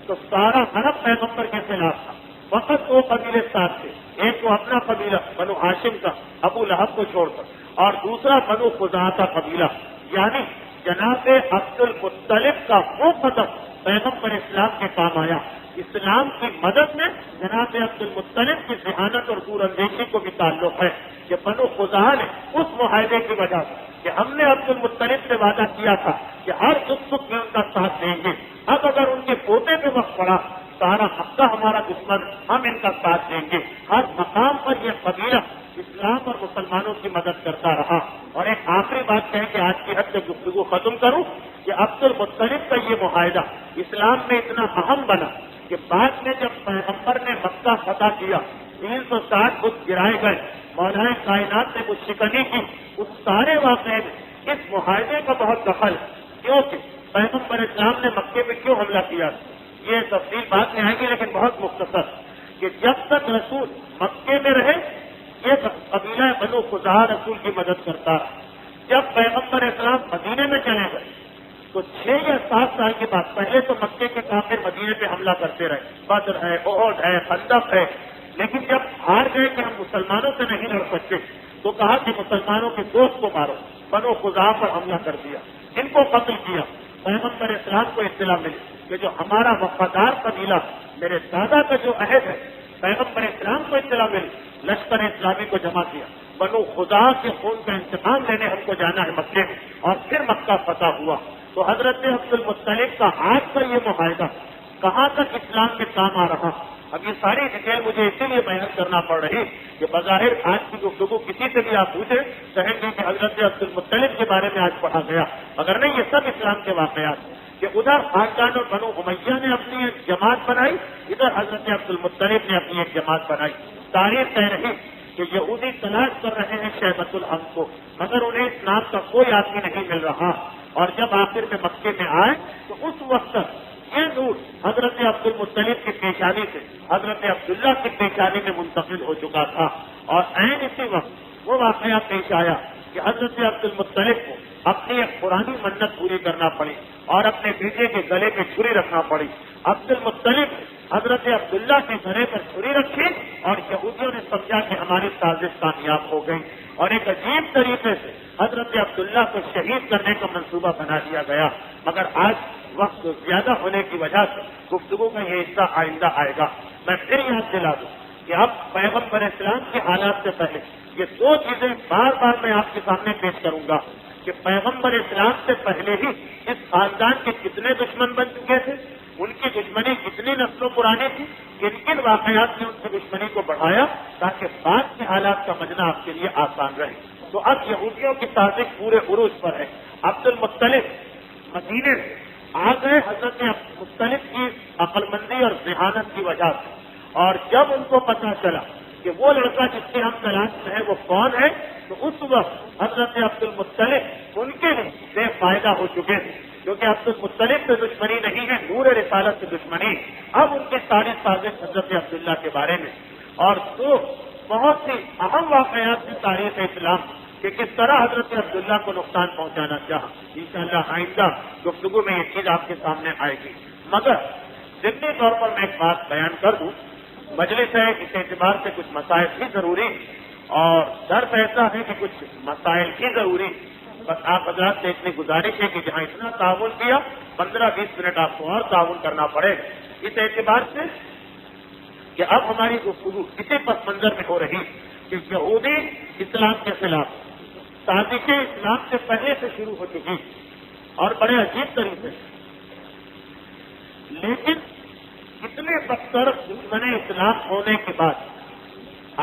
تو سارا عرب پیغمبر کے خلاف تھا. وقت دو قبیلے ساتھ تھے, ایک تو اپنا قبیلہ بنو ہاشم کا ابو لہب کو چھوڑ کر, اور دوسرا بنو خزاعہ کا قبیلہ. یعنی جناب عبد المطلب کا وہ قدم پیغمبر اسلام کے کام آیا. اسلام کی مدد میں جناب عبد المطلب کی ذہانت اور دور اندیشی کو بھی تعلق ہے کہ بنو خزاعہ نے اس معاہدے کی وجہ سے کہ ہم نے عبد المطلب سے وعدہ کیا تھا کہ ہر سکھ میں ان کا ساتھ دیں گے, اب اگر ان کے پوتے پہ وقت پڑا سارا مکہ ہمارا دشمن, ہم ان کا ساتھ دیں گے. ہر مقام پر یہ قبیلہ اسلام اور مسلمانوں کی مدد کرتا رہا. اور ایک آخری بات ہے کہ آج کی حد سے گفتگو ختم کروں کہ عبد المطلب کا یہ معاہدہ اسلام میں اتنا اہم بنا کہ بعد میں جب پیغمبر نے مکہ فتح کیا 360 بت گرائے گئے, مولا کائنات نے کچھ شکنی کی, اس سارے واقعے میں اس معاہدے کا بہت دخل, کیونکہ پیغمبر اسلام نے مکے میں کیوں حملہ کیا. یہ تفصیل بات میں آئے گی لیکن بہت مختصر کہ جب تک رسول مکے میں رہے یہ قبیلہ بنو خزاعہ رسول کی مدد کرتا. جب پیغمبر اسلام مدینے میں چلے گئے تو 6 یا 7 سال کے بعد, پہلے تو مکے کے کافر مدینے پہ حملہ کرتے رہے, بدر ہے, احد ہے, خندق ہے, لیکن جب ہار گئے کہ ہم مسلمانوں سے نہیں لڑ سکتے تو کہا کہ مسلمانوں کے دوست کو مارو. بنو خزاعہ پر حملہ کر دیا, ان کو قتل کیا. پیغمبر اسلام کو اطلاع ملی کہ جو ہمارا وفادار قبیلہ, میرے دادا کا جو عہد ہے, پیغمبر اسلام کو اطلاع ملی, لشکر اسلامی کو جمع کیا. بنو خزاعہ کے خون کا انتقام لینے ہم کو جانا ہے مکے میں, اور پھر مکہ فتح ہوا. تو حضرت عبد المطلب کا آج کا یہ معاہدہ کہاں تک اسلام میں کام آ رہا. اب یہ ساری ڈیٹیل مجھے اسی لیے بیان کرنا پڑ رہی کہ بظاہر آج کی گفتگو کسی سے بھی آپ پوچھیں کہیں گے کہ حضرت عبد المطلب کے بارے میں آج پڑھا گیا, مگر نہیں, یہ سب اسلام کے واقعات کہ ادھر خاندان اور بنو امیہ نے اپنی ایک جماعت بنائی, ادھر حضرت عبد المطلب نے اپنی ایک جماعت بنائی. تاریخ کہہ رہی کہ یہودی تلاش کر رہے ہیں شیبۃ الحق کو, مگر انہیں اس نام کا کوئی آدمی نہیں مل رہا. اور جب آخر میں مکے میں آئے تو اس وقت یہ نور حضرت عبد المطلب کی پیشانی سے حضرت عبداللہ کی پیشانی میں منتقل ہو چکا تھا. اور عین اسی وقت وہ واقعہ پیش آیا کہ حضرت عبد المطلب کو اپنی ایک پرانی منت پوری کرنا پڑی اور اپنے بیٹے کے گلے میں چھری رکھنا پڑی. عبد المطلب حضرت عبداللہ کے گلے پر چھری رکھی اور یہودیوں نے سمجھا کہ ہماری سازش کامیاب ہو گئی, اور ایک عجیب طریقے سے حضرت عبداللہ کو شہید کرنے کا منصوبہ بنا دیا گیا. مگر آج وقت زیادہ ہونے کی وجہ سے گفتگو کا یہ حصہ آئندہ آئے گا. میں پھر یاد دلا دوں کہ اب پیغمبر اسلام کے حالات سے پہلے یہ 2 چیزیں بار بار میں آپ کے سامنے پیش کروں گا کہ پیغمبر اسلام سے پہلے ہی اس خاندان کے کتنے دشمن بن چکے تھے، ان کی دشمنی کتنی نسلوں پرانی تھی، کن کن واقعات نے ان کی دشمنی کو بڑھایا تاکہ بعد کے حالات سمجھنا آپ کے لیے آسان رہے۔ تو اب یہودیوں کی سازش پورے عروج پر ہے۔ عبد المطلب مدینے سے آ گئے حضرت مطلب کی عقل مندی اور ذہانت کی وجہ سے، اور جب ان کو پتہ چلا کہ وہ لڑکا جس کی ہم تلاش میں ہے وہ کون ہے، تو اس وقت حضرت عبد المطلب ان کے لیے بے فائدہ ہو چکے تھے، کیونکہ عبد المطلب سے دشمنی نہیں ہے، نور رسالت سے دشمنی۔ اب ان کی ساری سازش حضرت عبداللہ کے بارے میں، اور دو بہت سی اہم واقعات کی تاریخ اسلام کہ کس طرح حضرت عبداللہ کو نقصان پہنچانا چاہا۔ انشاءاللہ آئندہ گفتگو میں یہ چیز آپ کے سامنے آئے گی، مگر ضمنی طور پر میں ایک بات بیان کر دوں۔ مجلس ہے، اس اعتبار سے کچھ مسائل بھی ضروری اور درد ایسا ہے کہ کچھ مسائل بھی ضروری، بس آپ حضرات سے اتنی گزارش ہے کہ جہاں اتنا تعاون کیا 15-20 منٹ آپ کو اور تعاون کرنا پڑے گا، اس اعتبار سے کہ اب ہماری گفتگو اسی پس منظر میں ہو رہی کہ یہودی اسلام کے خلاف سازشیں اسلام سے پہلے سے شروع ہو چکی اور بڑے عجیب طریقے سے، لیکن اتنے بدتر دشمن اسلام ہونے کے بعد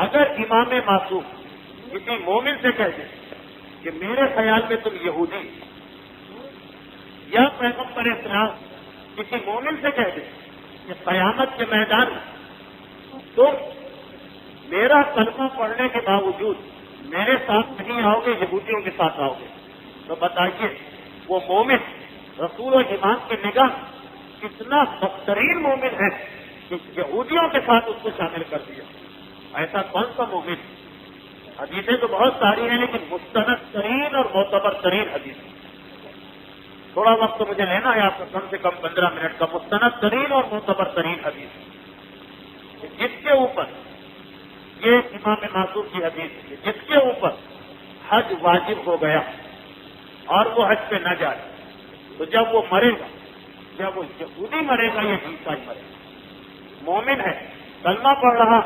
اگر امام معصوم کسی مومن سے کہہ دیں کہ میرے خیال میں تم یہودی، یا پیغمبر اسلام کسی مومن سے کہہ دیں کہ قیامت کے میدان میں تم میرا کلمہ پڑھنے کے باوجود میرے ساتھ نہیں آؤ گے، یہودیوں کے ساتھ آؤ گے، تو بتائیے وہ مومن رسول و ایمان کی نگاہ کتنا بدترین مومن ہے کہ یہودیوں کے ساتھ اس کو شامل کر دیا۔ ایسا کون سا مومن؟ حدیثیں تو بہت ساری ہیں لیکن مستند ترین اور معتبر ترین حدیث، تھوڑا وقت مجھے لینا ہے آپ کا، کم سے کم 15 منٹ کا، مستند ترین اور معتبر ترین حدیث جس کے اوپر یہ امام معصوم کی حدیث ہے، جس کے اوپر حج واجب ہو گیا اور وہ حج پہ نہ جائے، تو جب وہ مرے گا، جب وہ یہودی مرے گا یا عیسائی مرے گا، مومن ہے، کلمہ پڑھ رہا،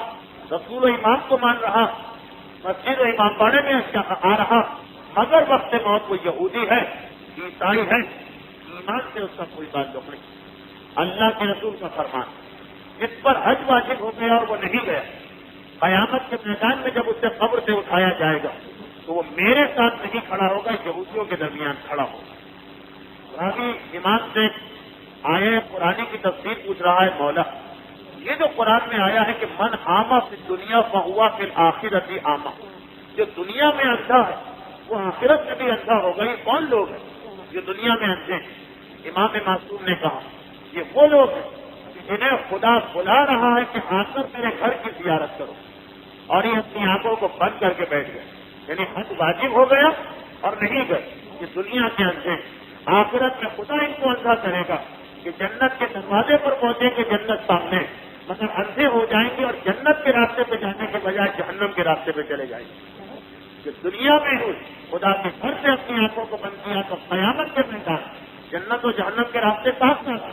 رسول و امام کو مان رہا، مسجد و امام باڑے میں آ رہا، مگر وقت موت وہ یہودی ہے، عیسائی ہے، ایمان سے اس کا کوئی تعلق نہیں۔ اللہ کے رسول کا فرمان جس پر حج واجب ہو گیا اور وہ نہیں گیا، قیامت کے میدان میں جب اسے قبر سے اٹھایا جائے گا تو وہ میرے ساتھ نہیں کھڑا ہوگا، یہودیوں کے درمیان کھڑا ہوگا۔ راوی امام سے آئے قرآن کی تفسیر پوچھ رہا ہے، مولا یہ جو قرآن میں آیا ہے کہ من آما فی دنیا فہوا فی الآخرۃ آما، جو دنیا میں اندھا ہے وہ آخرت میں بھی اندھا ہوگا، یہ کون لوگ ہیں جو دنیا میں اندھے ہیں؟ امام معصوم نے کہا یہ وہ لوگ ہیں جنہیں خدا بلا رہا ہے کہ آ کر میرے گھر کی زیارت کرو، اور یہ اپنی آنکھوں کو بند کر کے بیٹھ گئے، یعنی حج واجب ہو گیا اور نہیں گئے، یہ دنیا کے اندھے ہیں۔ آخرت میں خدا ان کو اندھا کرے گا کہ جنت کے دروازے پر پہنچیں گے، جنت سامنے، مگر اندھے ہو جائیں گے اور جنت کے راستے پہ جانے کے بجائے جہنم کے راستے پہ چلے جائیں گے۔ کہ دنیا میں ہو خدا کے گھر سے اپنی آنکھوں کو بند کیا تو قیامت کے میدان جنت و جہنم کے راستے صاف نہ تھا،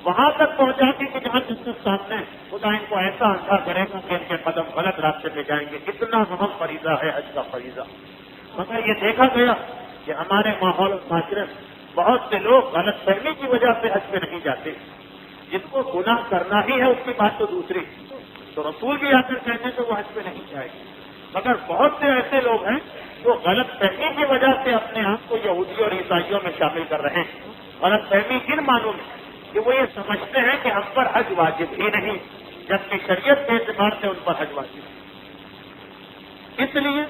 وہاں تک پہنچا کے کہ جہاں جنت سامنے خدا ان کو ایسا اندھا کرے گا کہ ان کے قدم غلط راستے پہ جائیں گے۔ اتنا اہم فریضہ ہے حج کا فریضہ، مگر یہ دیکھا گیا کہ ہمارے ماحول اور معاشرے میں بہت سے لوگ غلط فہمی کی وجہ سے حج پہ نہیں جاتے۔ جس کو گناہ کرنا ہی ہے اس کی بات تو دوسری، تو رسول بھی آ کر کہتے ہیں تو وہ حج پہ نہیں جائے گا، مگر بہت سے ایسے لوگ ہیں جو غلط فہمی کی وجہ سے اپنے آپ کو یہودی اور عیسائیوں میں شامل کر رہے ہیں۔ غلط فہمی کن معنوں میں کہ وہ یہ سمجھتے ہیں کہ ہم پر حج واجب ہی نہیں، جبکہ شریعت کے اعتبار سے ان پر حج واجب ہے۔ اس لیے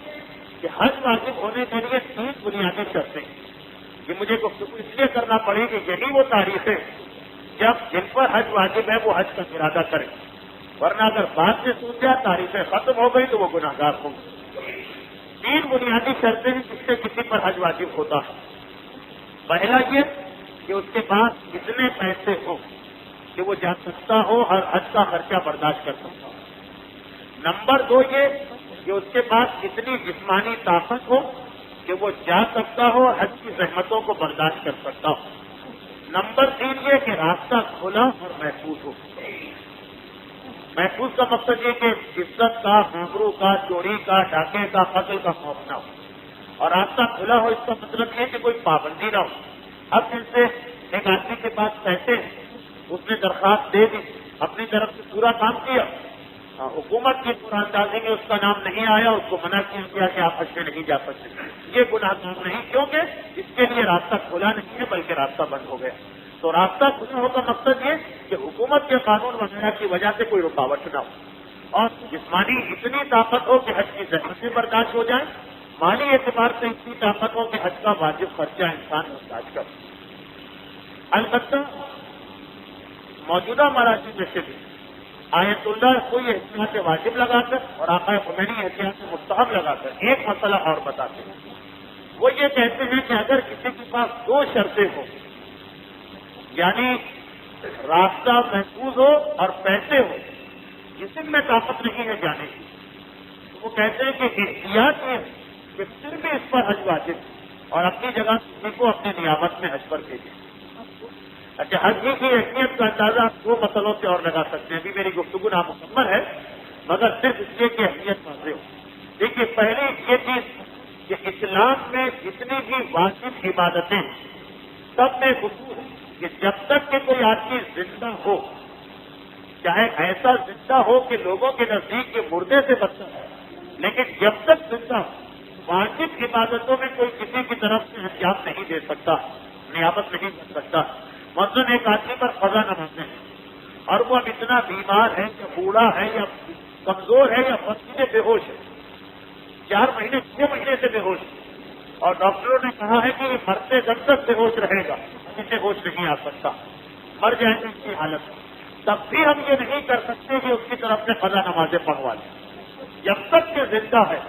کہ حج واجب ہونے کے لیے 3 بنیادی شرطیں، یہ مجھے گفتگو اس لیے کرنا پڑے کہ یہی وہ تاریخیں جب جن پر حج واجب ہے وہ حج کا ارادہ کریں، ورنہ اگر بعد میں سوچ جائے تاریخیں ختم ہو گئی تو وہ گناہ گار ہوں گے۔ 3 بنیادی شرطیں ہیں جس سے کسی پر حج واجب ہوتا ہے۔ پہلا یہ کہ اس کے پاس اتنے پیسے ہوں کہ وہ جا سکتا ہو اور حج کا خرچہ برداشت کر سکتا ہو۔ نمبر 2 یہ کہ اس کے پاس اتنی جسمانی طاقت ہو کہ وہ جا سکتا ہو اور حج کی زحمتوں کو برداشت کر سکتا ہو۔ نمبر 3 یہ کہ راستہ کھلا اور محفوظ ہو۔ محفوظ کا مقصد یہ کہ عزت کا، آبرو کا، چوری کا، ڈاکے کا، قتل کا خوف نہ ہو۔ اور راستہ کھلا ہو اس کا مطلب یہ کہ کوئی پابندی نہ ہو. اب جیسے ایک آدمی کے پاس پیسے اس نے درخواست دے دی, اپنی طرف سے پورا کام کیا, حکومت کی قرآن اندازی میں اس کا نام نہیں آیا, اس کو منع کیا کہ آپ حج میں نہیں جا سکتے, یہ گناہ کام نہیں, کیونکہ اس کے لیے راستہ کھلا نہیں ہے بلکہ راستہ بند ہو گیا. تو راستہ کھلا ہو کا مقصد یہ کہ حکومت کے قانون وغیرہ کی وجہ سے کوئی رکاوٹ نہ ہو, اور جسمانی اتنی طاقت ہو کہ حج کی ضرورتیں برداشت ہو جائیں, مالی اعتبار سے اتنی طاقت ہو کہ حج کا واجب خرچہ انسان برداشت کر. البتہ موجودہ مراحل میں سے بھی آیت اللہ کوئی احتیاط واجب لگا کر اور آقا خمینی احتیاط مستحب لگا کر ایک مسئلہ اور بتاتے ہیں. وہ یہ کہتے ہیں کہ اگر کسی کے پاس دو شرطیں ہوں, یعنی راستہ محفوظ ہو اور پیسے ہو, جسم میں طاقت نہیں ہے جانے کی, تو وہ کہتے ہیں کہ احتیاط یہ کہ پھر بھی اس پر حج واجب اور اپنی جگہ کسی کو اپنی نیابت میں حج پر بھیجیں. اچھا, حج کی اہمیت کا اندازہ دو مسئلوں سے اور لگا سکتے ہیں. ابھی میری گفتگو نامکمل ہے مگر صرف اس لیے کہ اہمیت واضح ہو. دیکھیے, پہلی یہ چیز کہ اسلام میں جتنی بھی واجب عبادتیں سب میں خصوص ہے کہ جب تک کہ کوئی آدمی زندہ ہو, چاہے ایسا زندہ ہو کہ لوگوں کے نزدیک کے مردے سے بدتر ہے, لیکن جب تک زندہ ہو واجب عبادتوں میں کوئی کسی کی طرف سے انجام نہیں دے سکتا, نیابت نہیں کر سکتا. مثلاً ایک آدمی پر قضا نمازیں ہیں اور وہ اب اتنا بیمار ہے یا بوڑھا ہے یا کمزور ہے یا فصیلے بے ہوش ہے, 4 مہینے 6 مہینے سے بے ہوش ہے, اور ڈاکٹروں نے کہا ہے کہ یہ مرتے دم تک بے ہوش رہے گا, اسے ہوش نہیں آ سکتا, مر جائے گا اس کی حالت. تب بھی ہم یہ نہیں کر سکتے کہ اس کی طرف سے قضا نمازیں پڑھوا لیں. جب تک کہ زندہ ہے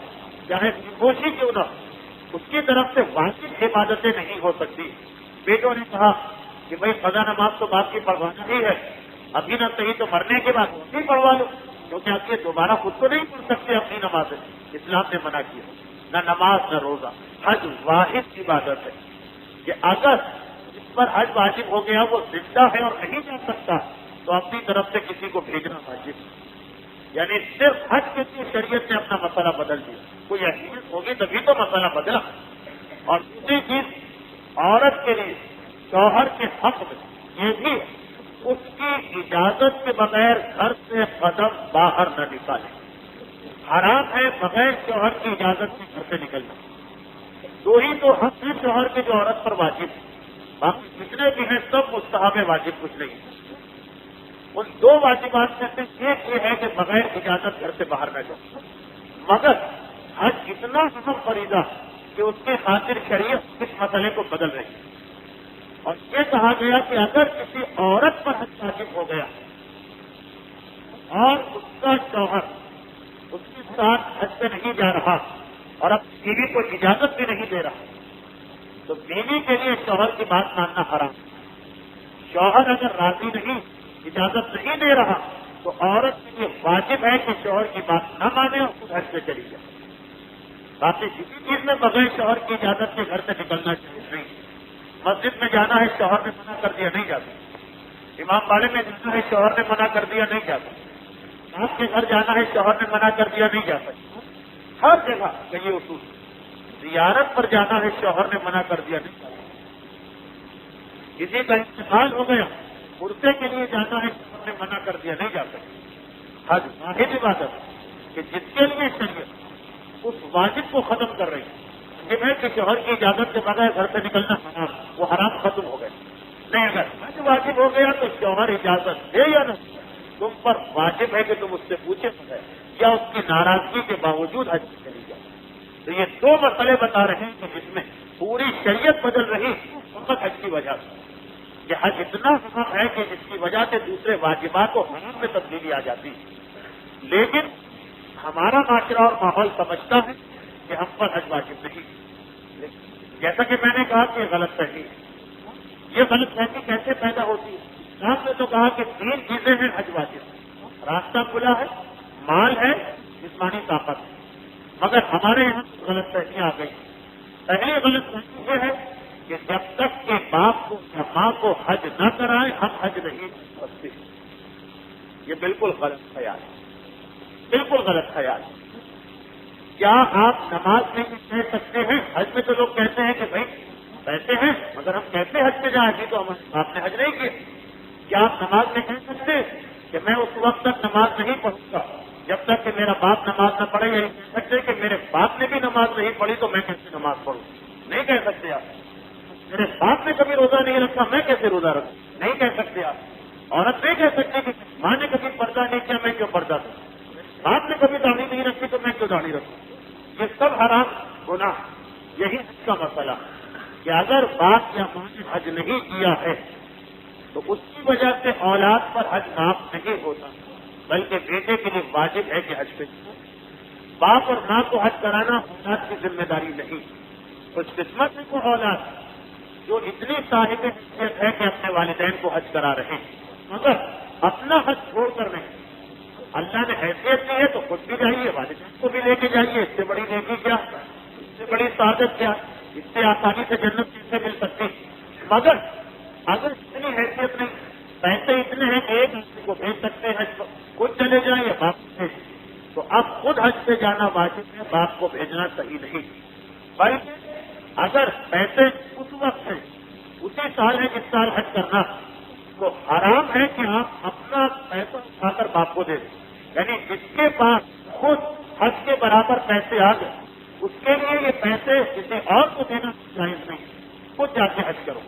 چاہے بے ہوشی کیوں نہ, اس کی طرف سے واجب عبادتیں نہیں ہو سکتی. بیٹوں نے کہا کہ بھائی قضا نماز تو باپ کی پڑھوانا ہی ہے, ابھی نہ صحیح تو مرنے کے بعد وہ بھی پڑھوا لو, کیونکہ آپ یہ دوبارہ خود تو نہیں پڑھ سکتے اپنی نمازیں. اسلام نے منع کیا, نہ نماز نہ روزہ. حج واحد عبادت ہے کہ اگر اس پر حج واجب ہو گیا وہ زندہ ہے اور نہیں جا سکتا تو اپنی طرف سے کسی کو بھیجنا واجب ہے. یعنی صرف حج کے لیے شریعت نے اپنا مسئلہ بدل دیا. کوئی اہمیت ہوگی تبھی تو مسئلہ بدلا. اور دوسری چیز, عورت کے لیے شوہر کے حق میں یہ بھی اس کی اجازت کے بغیر گھر سے قدم باہر نہ نکالے. حرام ہے بغیر شوہر کی اجازت سے گھر سے نکلنا. 2 ہی تو حق ہیں شوہر کے جو عورت پر واجب ہے, باقی جتنے بھی ہیں سب مستحب واجب کچھ نہیں. ان 2 واجبات میں سے ایک یہ ہے کہ بغیر اجازت گھر سے باہر نہ جاؤ. مگر حج اتنا اہم فریضہ کہ اس کے خاطر شریعت اس مسئلے کو بدل رہی ہے, اور یہ کہا گیا کہ اگر کسی عورت پر حج واجب ہو گیا اور اس کا شوہر اس کے ساتھ حج پہ نہیں جا رہا اور اب بیوی کو اجازت بھی نہیں دے رہا, تو بیوی کے لیے شوہر کی بات ماننا حرام. شوہر اگر راضی نہیں, اجازت نہیں دے رہا, تو عورت کے لیے واجب ہے کہ شوہر کی بات نہ مانے اور خود حج پہ چلی جائے. باقی کسی چیز میں بغیر شوہر کی اجازت کے گھر سے نکلنا چاہیے نہیں. مسجد میں جانا ہے شوہر نے منع کر دیا نہیں جاتا, امام باڑے میں جانا ہے شوہر نے منع کر دیا نہیں جاتا, آپ کے گھر جانا ہے شوہر نے منع کر دیا نہیں جاتا. ہر جگہ کا یہ اصول. زیارت پر جانا ہے شوہر نے منع کر دیا نہیں جاتا. کسی کا انتقال ہو گیا عرصے کے لیے جانا ہے شوہر نے منع کر دیا نہیں جاتا. حج واحد عبادت کہ جس کے لیے شریعت اس واجب کو ختم کر رہی ہے. یہ ہے کہ شوہر کی اجازت کے بغیر گھر سے نکلنا حرام, وہ حرام ختم ہو گئے. نہیں, اگر حج واجب ہو گیا تو شوہر اجازت دے یا نہ, تم پر واجب ہے کہ تم اس سے پوچھے بغیر یا اس کی ناراضگی کے باوجود حج سے چلی جائے. تو یہ 2 مسئلے بتا رہے ہیں کہ جس میں پوری شریعت بدل رہی فقط حج کی وجہ سے. یہ حج اتنا اہم ہے کہ جس کی وجہ سے دوسرے واجبات و حرام میں تبدیلی آ جاتی ہے. لیکن ہمارا معاشرہ اور ماحول سمجھتا ہے کہ ہم پر حج واجب نہیں. جیسا کہ میں نے کہا کہ یہ غلط فہمی ہے. یہ غلط فہمی کیسے پیدا ہوتی ہے؟ آپ نے تو کہا کہ 3 چیزیں ہیں حج واجب. راستہ کھلا ہے, مال ہے, جسمانی طاقت ہے. مگر ہمارے یہاں غلط فہمی آ گئی. پہلی غلط فہمی یہ ہے کہ جب تک کہ باپ کو یا ماں کو حج نہ کرائے ہم حج نہیں کر سکتے. یہ بالکل غلط خیال ہے, بالکل غلط خیال ہے. کیا آپ نماز میں بھی کہہ سکتے ہیں؟ حج میں تو لوگ کہتے ہیں کہ بھائی پیسے ہیں مگر ہم کیسے حج پہ جائیں گے، تو آپ نے حج نہیں کیا. کیا آپ نماز میں کہہ سکتے ہیں کہ میں اس وقت تک نماز نہیں پڑھوں گا جب تک کہ میرا باپ نماز نہ پڑھے؟ یہ کہہ سکتے کہ میرے باپ نے بھی نماز نہیں پڑھی تو میں کیسے نماز پڑھوں؟ نہیں کہہ سکتے آپ. میرے باپ نے کبھی روزہ نہیں رکھا میں کیسے روزہ رکھوں؟ نہیں کہہ سکتے آپ. عورت نہیں کہہ سکتے کہ ماں نے کبھی پردہ نہیں کیا میں کیوں پردہ کروں؟ باپ نے کبھی داڑھی نہیں رکھی تو میں کیوں داڑھی رکھوں؟ یہ سب حرام گناہ. یہی حج کا مسئلہ کہ اگر باپ یا ماں نے حج نہیں کیا ہے تو اس کی وجہ سے اولاد پر حج معاف نہیں ہوتا، بلکہ بیٹے کے لیے واجب ہے کہ حج پہ جائے. باپ اور ماں کو حج کرانا اولاد کی ذمہ داری نہیں. کچھ قسمت ہے وہ اولاد جو اتنی صاحب حیثیت ہے کہ اپنے والدین کو حج کرا رہے ہیں مگر اپنا حج چھوڑ کر نہیں. اللہ نے حیثیت دی ہے تو خود بھی جائیے، والدین کو بھی لے کے جائیے. اس سے بڑی نیکی کیا، اس سے بڑی سعادت کیا، اس سے آسانی سے جنت کیسے مل سکتی؟ مگر اگر اتنی حیثیت نہیں، پیسے اتنے ہیں کہ ایک آدمی کو بھیج سکتے ہیں حج، خود چلے جائیں یا باپ کو بھیج، تو اب خود حج پہ جانا واجب ہے، باپ کو بھیجنا صحیح نہیں. بلکہ اگر پیسے اس وقت ہیں، اسی سال ہے جس سال حج کرنا، تو حرام ہے کہ آپ اپنا پیسہ اٹھا کر باپ کو دے دیں. یعنی جس کے پاس خود حج کے برابر پیسے آ گئے اس کے لیے یہ پیسے کسی اور کو دینا جائز نہیں. خود جا کے حج کرو،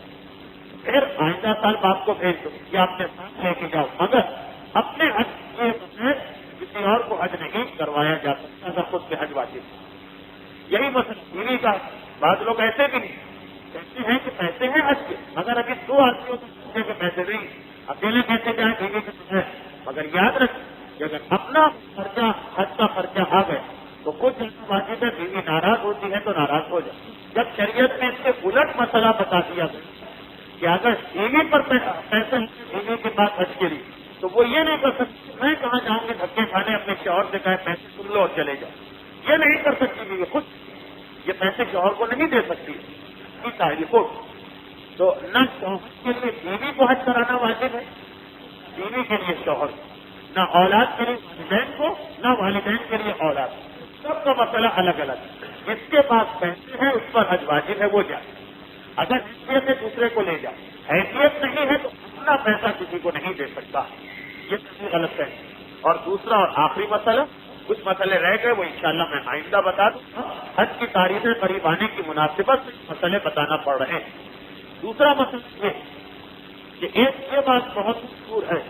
پھر آئندہ سال باپ کو بھیج دو یا اپنے ساتھ لے کے جاؤ، مگر اپنے حج کے بغیر کسی اور کو حج نہیں کروایا جا سکتا اگر خود کے حج واجب. یہی مسئلہ بیوی کا. بعض لوگ ایسے بھی نہیں کہتے ہیں کہ پیسے ہیں حج کے مگر ابھی 2 آدمیوں کے پیسے نہیں، اکیلے کیسے جائیں بیوی کے بغیر. مگر یاد رکھیں کہ اگر اپنا خرچہ حج کا خرچہ آ گئے تو خود جانا واجب ہے. بیوی ناراض ہوتی ہے تو ناراض ہو جائے. جب شریعت میں اس کے الٹ مسئلہ بتا دیا گیا کہ اگر بیوی پر پیسے بیوی کے پاس حج کے لیے تو وہ یہ نہیں کر سکتی میں کہاں جاؤں گی دھکے کھانے، اپنے شوہر سے کہے پیسے سن لو اور چلے جاؤ. یہ نہیں کر سکتی بیوی خود، یہ پیسے شوہر کو نہیں دے سکتی خود. تو نہ شوہر کے لیے بیوی کو حج کرانا واجب ہے، بیوی کے لیے شوہر، نہ اولاد کے لیے والدین کو، نہ والدین کے لیے اولاد. سب کا مسئلہ الگ الگ. جس کے پاس پیسے ہیں اس پر حج واجب ہے وہ جائے. اگر حیثیت ہے دوسرے کو لے جائے، حیثیت نہیں ہے تو اپنا پیسہ کسی کو نہیں دے سکتا. یہ کسی غلط ہے. اور دوسرا اور آخری مسئلہ، کچھ مسئلے رہ گئے وہ انشاءاللہ میں آئندہ بتا دوں. حج کی تاریخیں قریب آنے کی مناسبت سے مسئلے بتانا پڑ رہے ہیں. دوسرا مسئلہ یہ کہ ایک یہ بات بہت مشہور ہے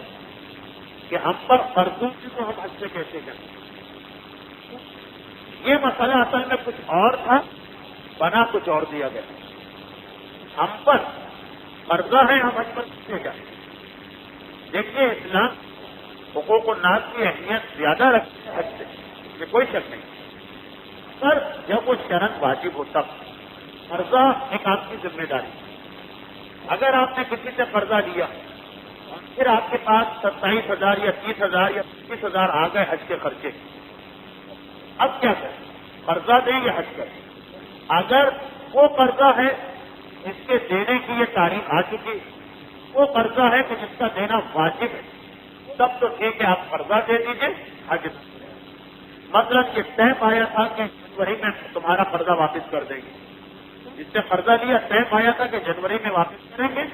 کہ ہم پر فرضوں کی کو ہم حج سے کیسے کریں. یہ مسئلہ اصل میں کچھ اور تھا، بنا کچھ اور دیا گیا. ہم پر فرضہ ہے، ہم حج پر کیسے جائیں. دیکھیے اسلام حقوق الناس کی اہمیت زیادہ رکھتی ہے حج سے، اس میں کوئی شک نہیں. پر جب وہ شرط واجب ہوتا فرضہ ایک آپ کی ذمہ داری. اگر آپ نے کسی سے قرضہ لیا اور پھر آپ کے پاس 27,000 یا 30,000 یا 25,000 آ گئے حج کے خرچے، اب کیا کریں؟ قرضہ دیں یا حج کریں؟ اگر وہ قرضہ ہے اس کے دینے کی یہ تاریخ آ چکی، وہ قرضہ ہے کہ جس کا دینا واجب ہے، تب تو ٹھیک ہے آپ قرضہ دے دیجیے، حج. مطلب یہ طے پایا تھا کہ جنوری میں تمہارا قرضہ واپس کر دیں گے. جس سے قرضہ لیا طے پایا تھا کہ جنوری میں واپس کریں گے،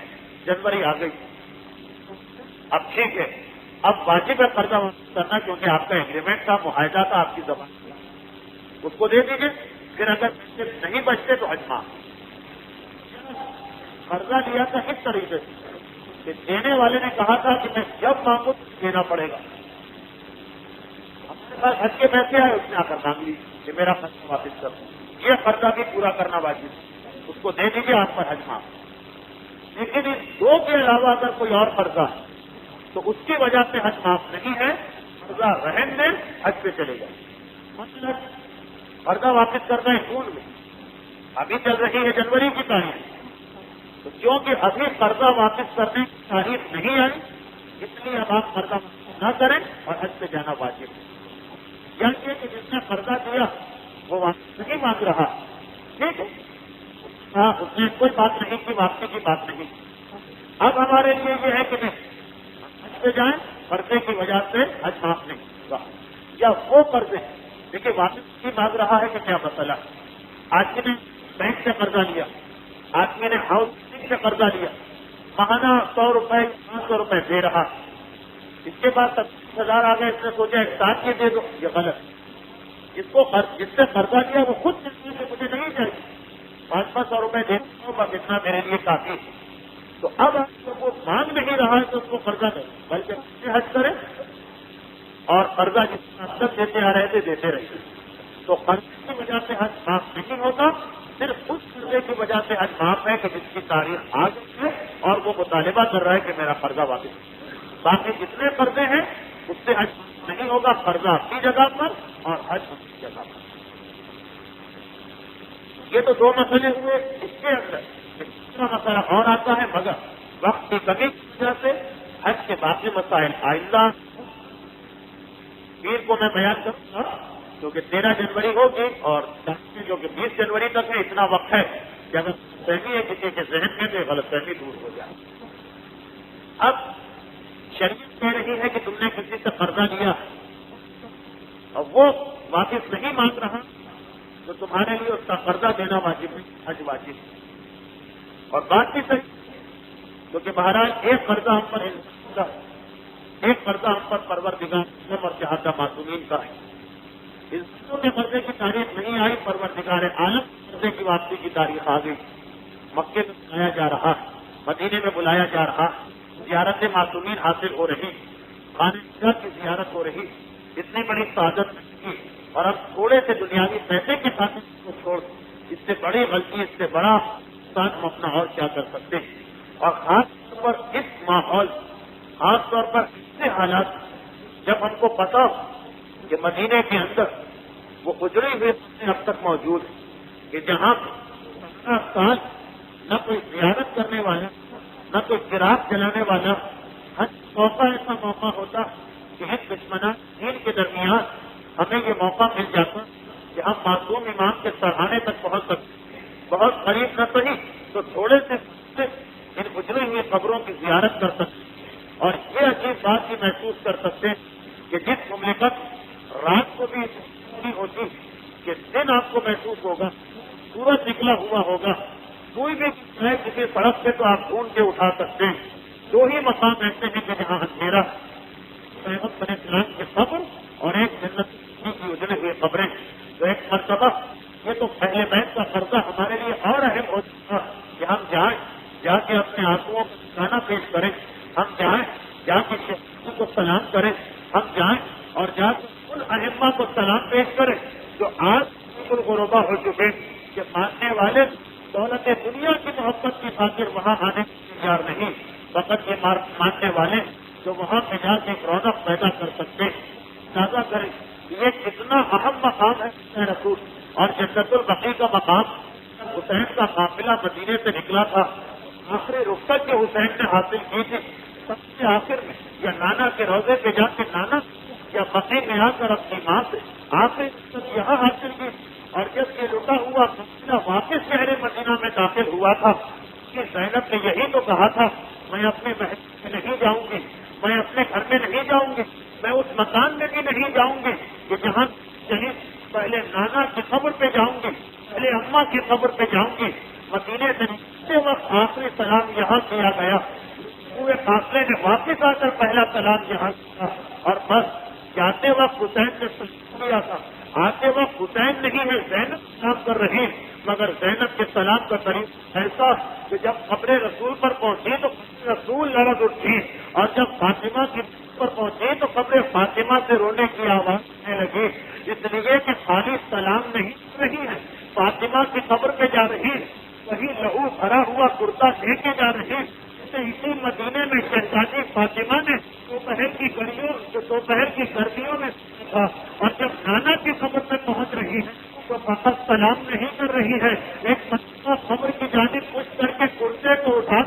جنوری آ گئی، اب ٹھیک ہے اب واجب ہے قرضہ واپس کرنا کیونکہ آپ کا ایگریمنٹ تھا، معاہدہ تھا، آپ کی زبان تھی، اس کو دے دیجیے. پھر اگر پیسے نہیں بچتے تو حج معاف. قرضہ لیا تھا اس طریقے سے کہ دینے والے نے کہا تھا کہ میں جب مانگوں تو دینا پڑے گا. ہمارے پاس حج کے پیسے آئے، اس نے آ کر مانگ لی کہ میرا قرضہ واپس کر دوں. یہ قرضہ بھی پورا کرنا واجب ہے، اس کو دے دیجیے، آپ پر حج معاف. لیکن ان دو کے علاوہ اگر کوئی اور قرضہ ہے تو اس کی وجہ سے حج معاف نہیں ہے، قرضہ رہن دیں، حج پہ چلے جائیں. مطلب قرضہ واپس کرنا ہے جون میں، ابھی چل رہی ہے جنوری کی تاریخ، تو کیونکہ ابھی قرضہ واپس کرنے کی تاریخ نہیں آئی اس لیے اب آپ قرضہ واپس نہ کریں اور حج پہ جانا واجب ہے. یعنی کہ جس نے قرضہ دیا وہ واپس نہیں مانگ رہا، ٹھیک ہے، ہاں اس نے کوئی بات نہیں کی، واپسی کی بات نہیں. اب ہمارے لیے یہ ہے کہ نہیں حج پہ جائیں، قرضے کی وجہ سے حج معاف نہیں ہوگا. یا وہ قرضے دیکھیے واپس مانگ رہا ہے کہ کیا مسئلہ. آدمی نے بینک سے قرضہ لیا, آدمی نے ہاؤس سے قرضہ لیا, ماہانہ 100 روپے 500 روپے دے رہا, اس کے بعد 70,000 آ گئے, اس نے سوچا ایک ساتھ یہ دے دو. یہ غلط. جس سے قرضہ لیا وہ خود سے مجھے نہیں چاہیے, 500 روپے دے دو بس اتنا میرے لیے کافی. تو اب وہ مانگ نہیں رہا ہے تو اس کو قرضہ دے, بلکہ حج کرے اور قرضہ جس تک دیتے آ رہے تھے دیتے رہے. تو قرضے کی وجہ سے حج معاف نہیں ہوتا, صرف اس قرضے کی وجہ سے حج معاف ہے کہ جس کی تاریخ آ گئی ہے اور وہ مطالبہ کر رہا ہے کہ میرا قرضہ واپس. باقی جتنے قرضے ہیں اس سے حج نہیں ہوگا, قرضہ اپنی جگہ پر اور حج اپنی جگہ پر. یہ تو 2 مسئلے ہوئے. اس کے اندر دوسرا مسئلہ اور آتا ہے, مگر وقت کی کمی کی وجہ سے حج کے باقی مسائل آئندہ پیر کو میں بیان کروں گا, کیونکہ 13 جنوری ہوگی اور جو کہ 20 جنوری تک ہے. اتنا وقت ہے کہ اگر فہمی ہے کسی کے ذہن میں تو غلط فہمی دور ہو جائے. اب شریعت کہہ رہی ہے کہ تم نے کسی سے قرضہ لیا اور وہ واپس نہیں مانگ رہا تو تمہارے لیے اس کا قرضہ دینا واجب نہیں, حج واجب. اور بات بھی صحیح, کیونکہ مہاراج ایک قرضہ ہم پر ایک قرضہ ہم پر پروردگار اور چہاتا معصومین کا ہے. انسانوں کے قرضے کی تاریخ نہیں آئی, پروردگار عالم قرضے کی واپسی کی تاریخ آ گئی. مکے میں بلایا جا رہا, مدینے میں بلایا جا رہا, زیارت معصومین حاصل ہو رہی, خانہ کی زیارت ہو رہی. اتنی بڑی سعادت کی اور اب تھوڑے سے دنیاوی پیسے کے ساتھ کو چھوڑ, اس سے بڑی غلطی, اس سے بڑا ساتھ ہم اپنا اور کیا کر سکتے ہیں. اور خاص طور پر اس ماحول, خاص طور پر ایسے حالات جب ہم کو پتا کہ مدینے کے اندر وہ اجڑی ہوئی اب تک موجود ہے کہ جہاں سال نہ کوئی زیارت کرنے والا, نہ کوئی چراغ جلانے والا, ہر موقع ایسا موقع ہوتا کہ ایک دشمنان دین کے درمیان ہمیں یہ موقع مل جاتا کہ ہم معصوم امام کے سرحانے تک پہنچ سکتے. بہت قریب نہ صحیح تو تھوڑے سے ان اجڑی ہوئی قبروں کی زیارت کر سکتے. اور یہ عجیب بات بھی محسوس کر سکتے ہیں کہ جس مملکت رات کو بھی نہیں ہوتی کہ دن آپ کو محسوس ہوگا, سورج نکلا ہوا ہوگا, کوئی بھی کسی سڑک پہ تو آپ ڈھونڈ کے اٹھا سکتے ہیں. 2 ہی مقام ایسے ہیں کہ جہاں اندھیرا, پیغمبر علیہ السلام کی قبر اور ایک جنت کی اجڑی ہوئی قبریں. تو ایک مرتبہ یہ تو پہلے بیت کا قرضہ ہمارے لیے اور اہم ہو چکا کہ ہم جائیں, جا کے اپنے آنسوؤں کو کھانا پیش کریں, ہم جائیں جا کے شہید کو سلام کریں, ہم جائیں اور جا کے ان اہمہ کو سلام پیش کریں جو آج بالکل غربا ہو چکے کہ ماننے والے دولت دنیا کی محبت کی خاطر وہاں آنے کی تیار نہیں, فقط یہ ماننے والے جو وہاں پہ جا کے رونق پیدا کر سکتے. تازہ کریں یہ کتنا اہم مقام ہے رسول. اور جنت البقیع کا مقام, حسین کا قافلہ مدینے سے نکلا تھا, آخری رخصت جو حسین نے حاصل کی تھی سب سے آخر میں یا نانا کے روزے پہ جا کے نانا یا بقیع میں آ کر اپنی ماں سے آخری رخصت یہاں حاصل کی. اور جب یہ لٹا ہوا قافلہ واپس شہر مدینہ میں داخل ہوا تھا کہ زینب نے یہی تو کہا تھا میں اپنے محل میں نہیں جاؤں گی, میں اپنے گھر میں نہیں جاؤں گی, میں اس مکان میں بھی نہیں جاؤں گی کہ جہاں شہید پہلے نانا کی قبر پہ جاؤں گی, پہلے اماں کی قبر پہ جاؤں گی. مدینے سے نکلتے وقت آخری سلام یہاں کیا گیا, پورے فاصلے میں واپس آ کر پہلا سلام یہاں کیا. اور بس جاتے وقت حسین نے سلام کیا تھا, آتے وقت حسین نہیں ہے زینب سلام کر رہی, مگر زینب کے سلام کا طریقہ ایسا کہ جب قبر رسول پر پہنچی تو رسول لرز اٹھی, اور جب فاطمہ کی پر پہنچی تو قبر فاطمہ سے رونے کی آواز آنے لگی. اس لیے کہ خالی سلام نہیں رہی ہے, فاطمہ کی قبر پہ جا رہی, وہی لہو بھرا ہوا کرتا لے کے جا رہی. اسی مدینے میں شہزادی فاطمہ نے دوپہر کی گرمیوں میں تھا, اور جب نانا کی قبر پہ پہنچ رہی ہے تو فقط سلام نہیں کر رہی ہے, ایک مرتبہ قبر کی جانب کچھ کر کے کرتے کو اٹھا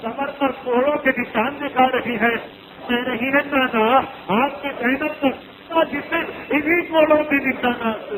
کمر پر کوڑوں کے نشان دکھا رہی ہے. کہہ رہی ہے نانا آپ کی زینب کا جسے انہیں کوڑوں کے نشانات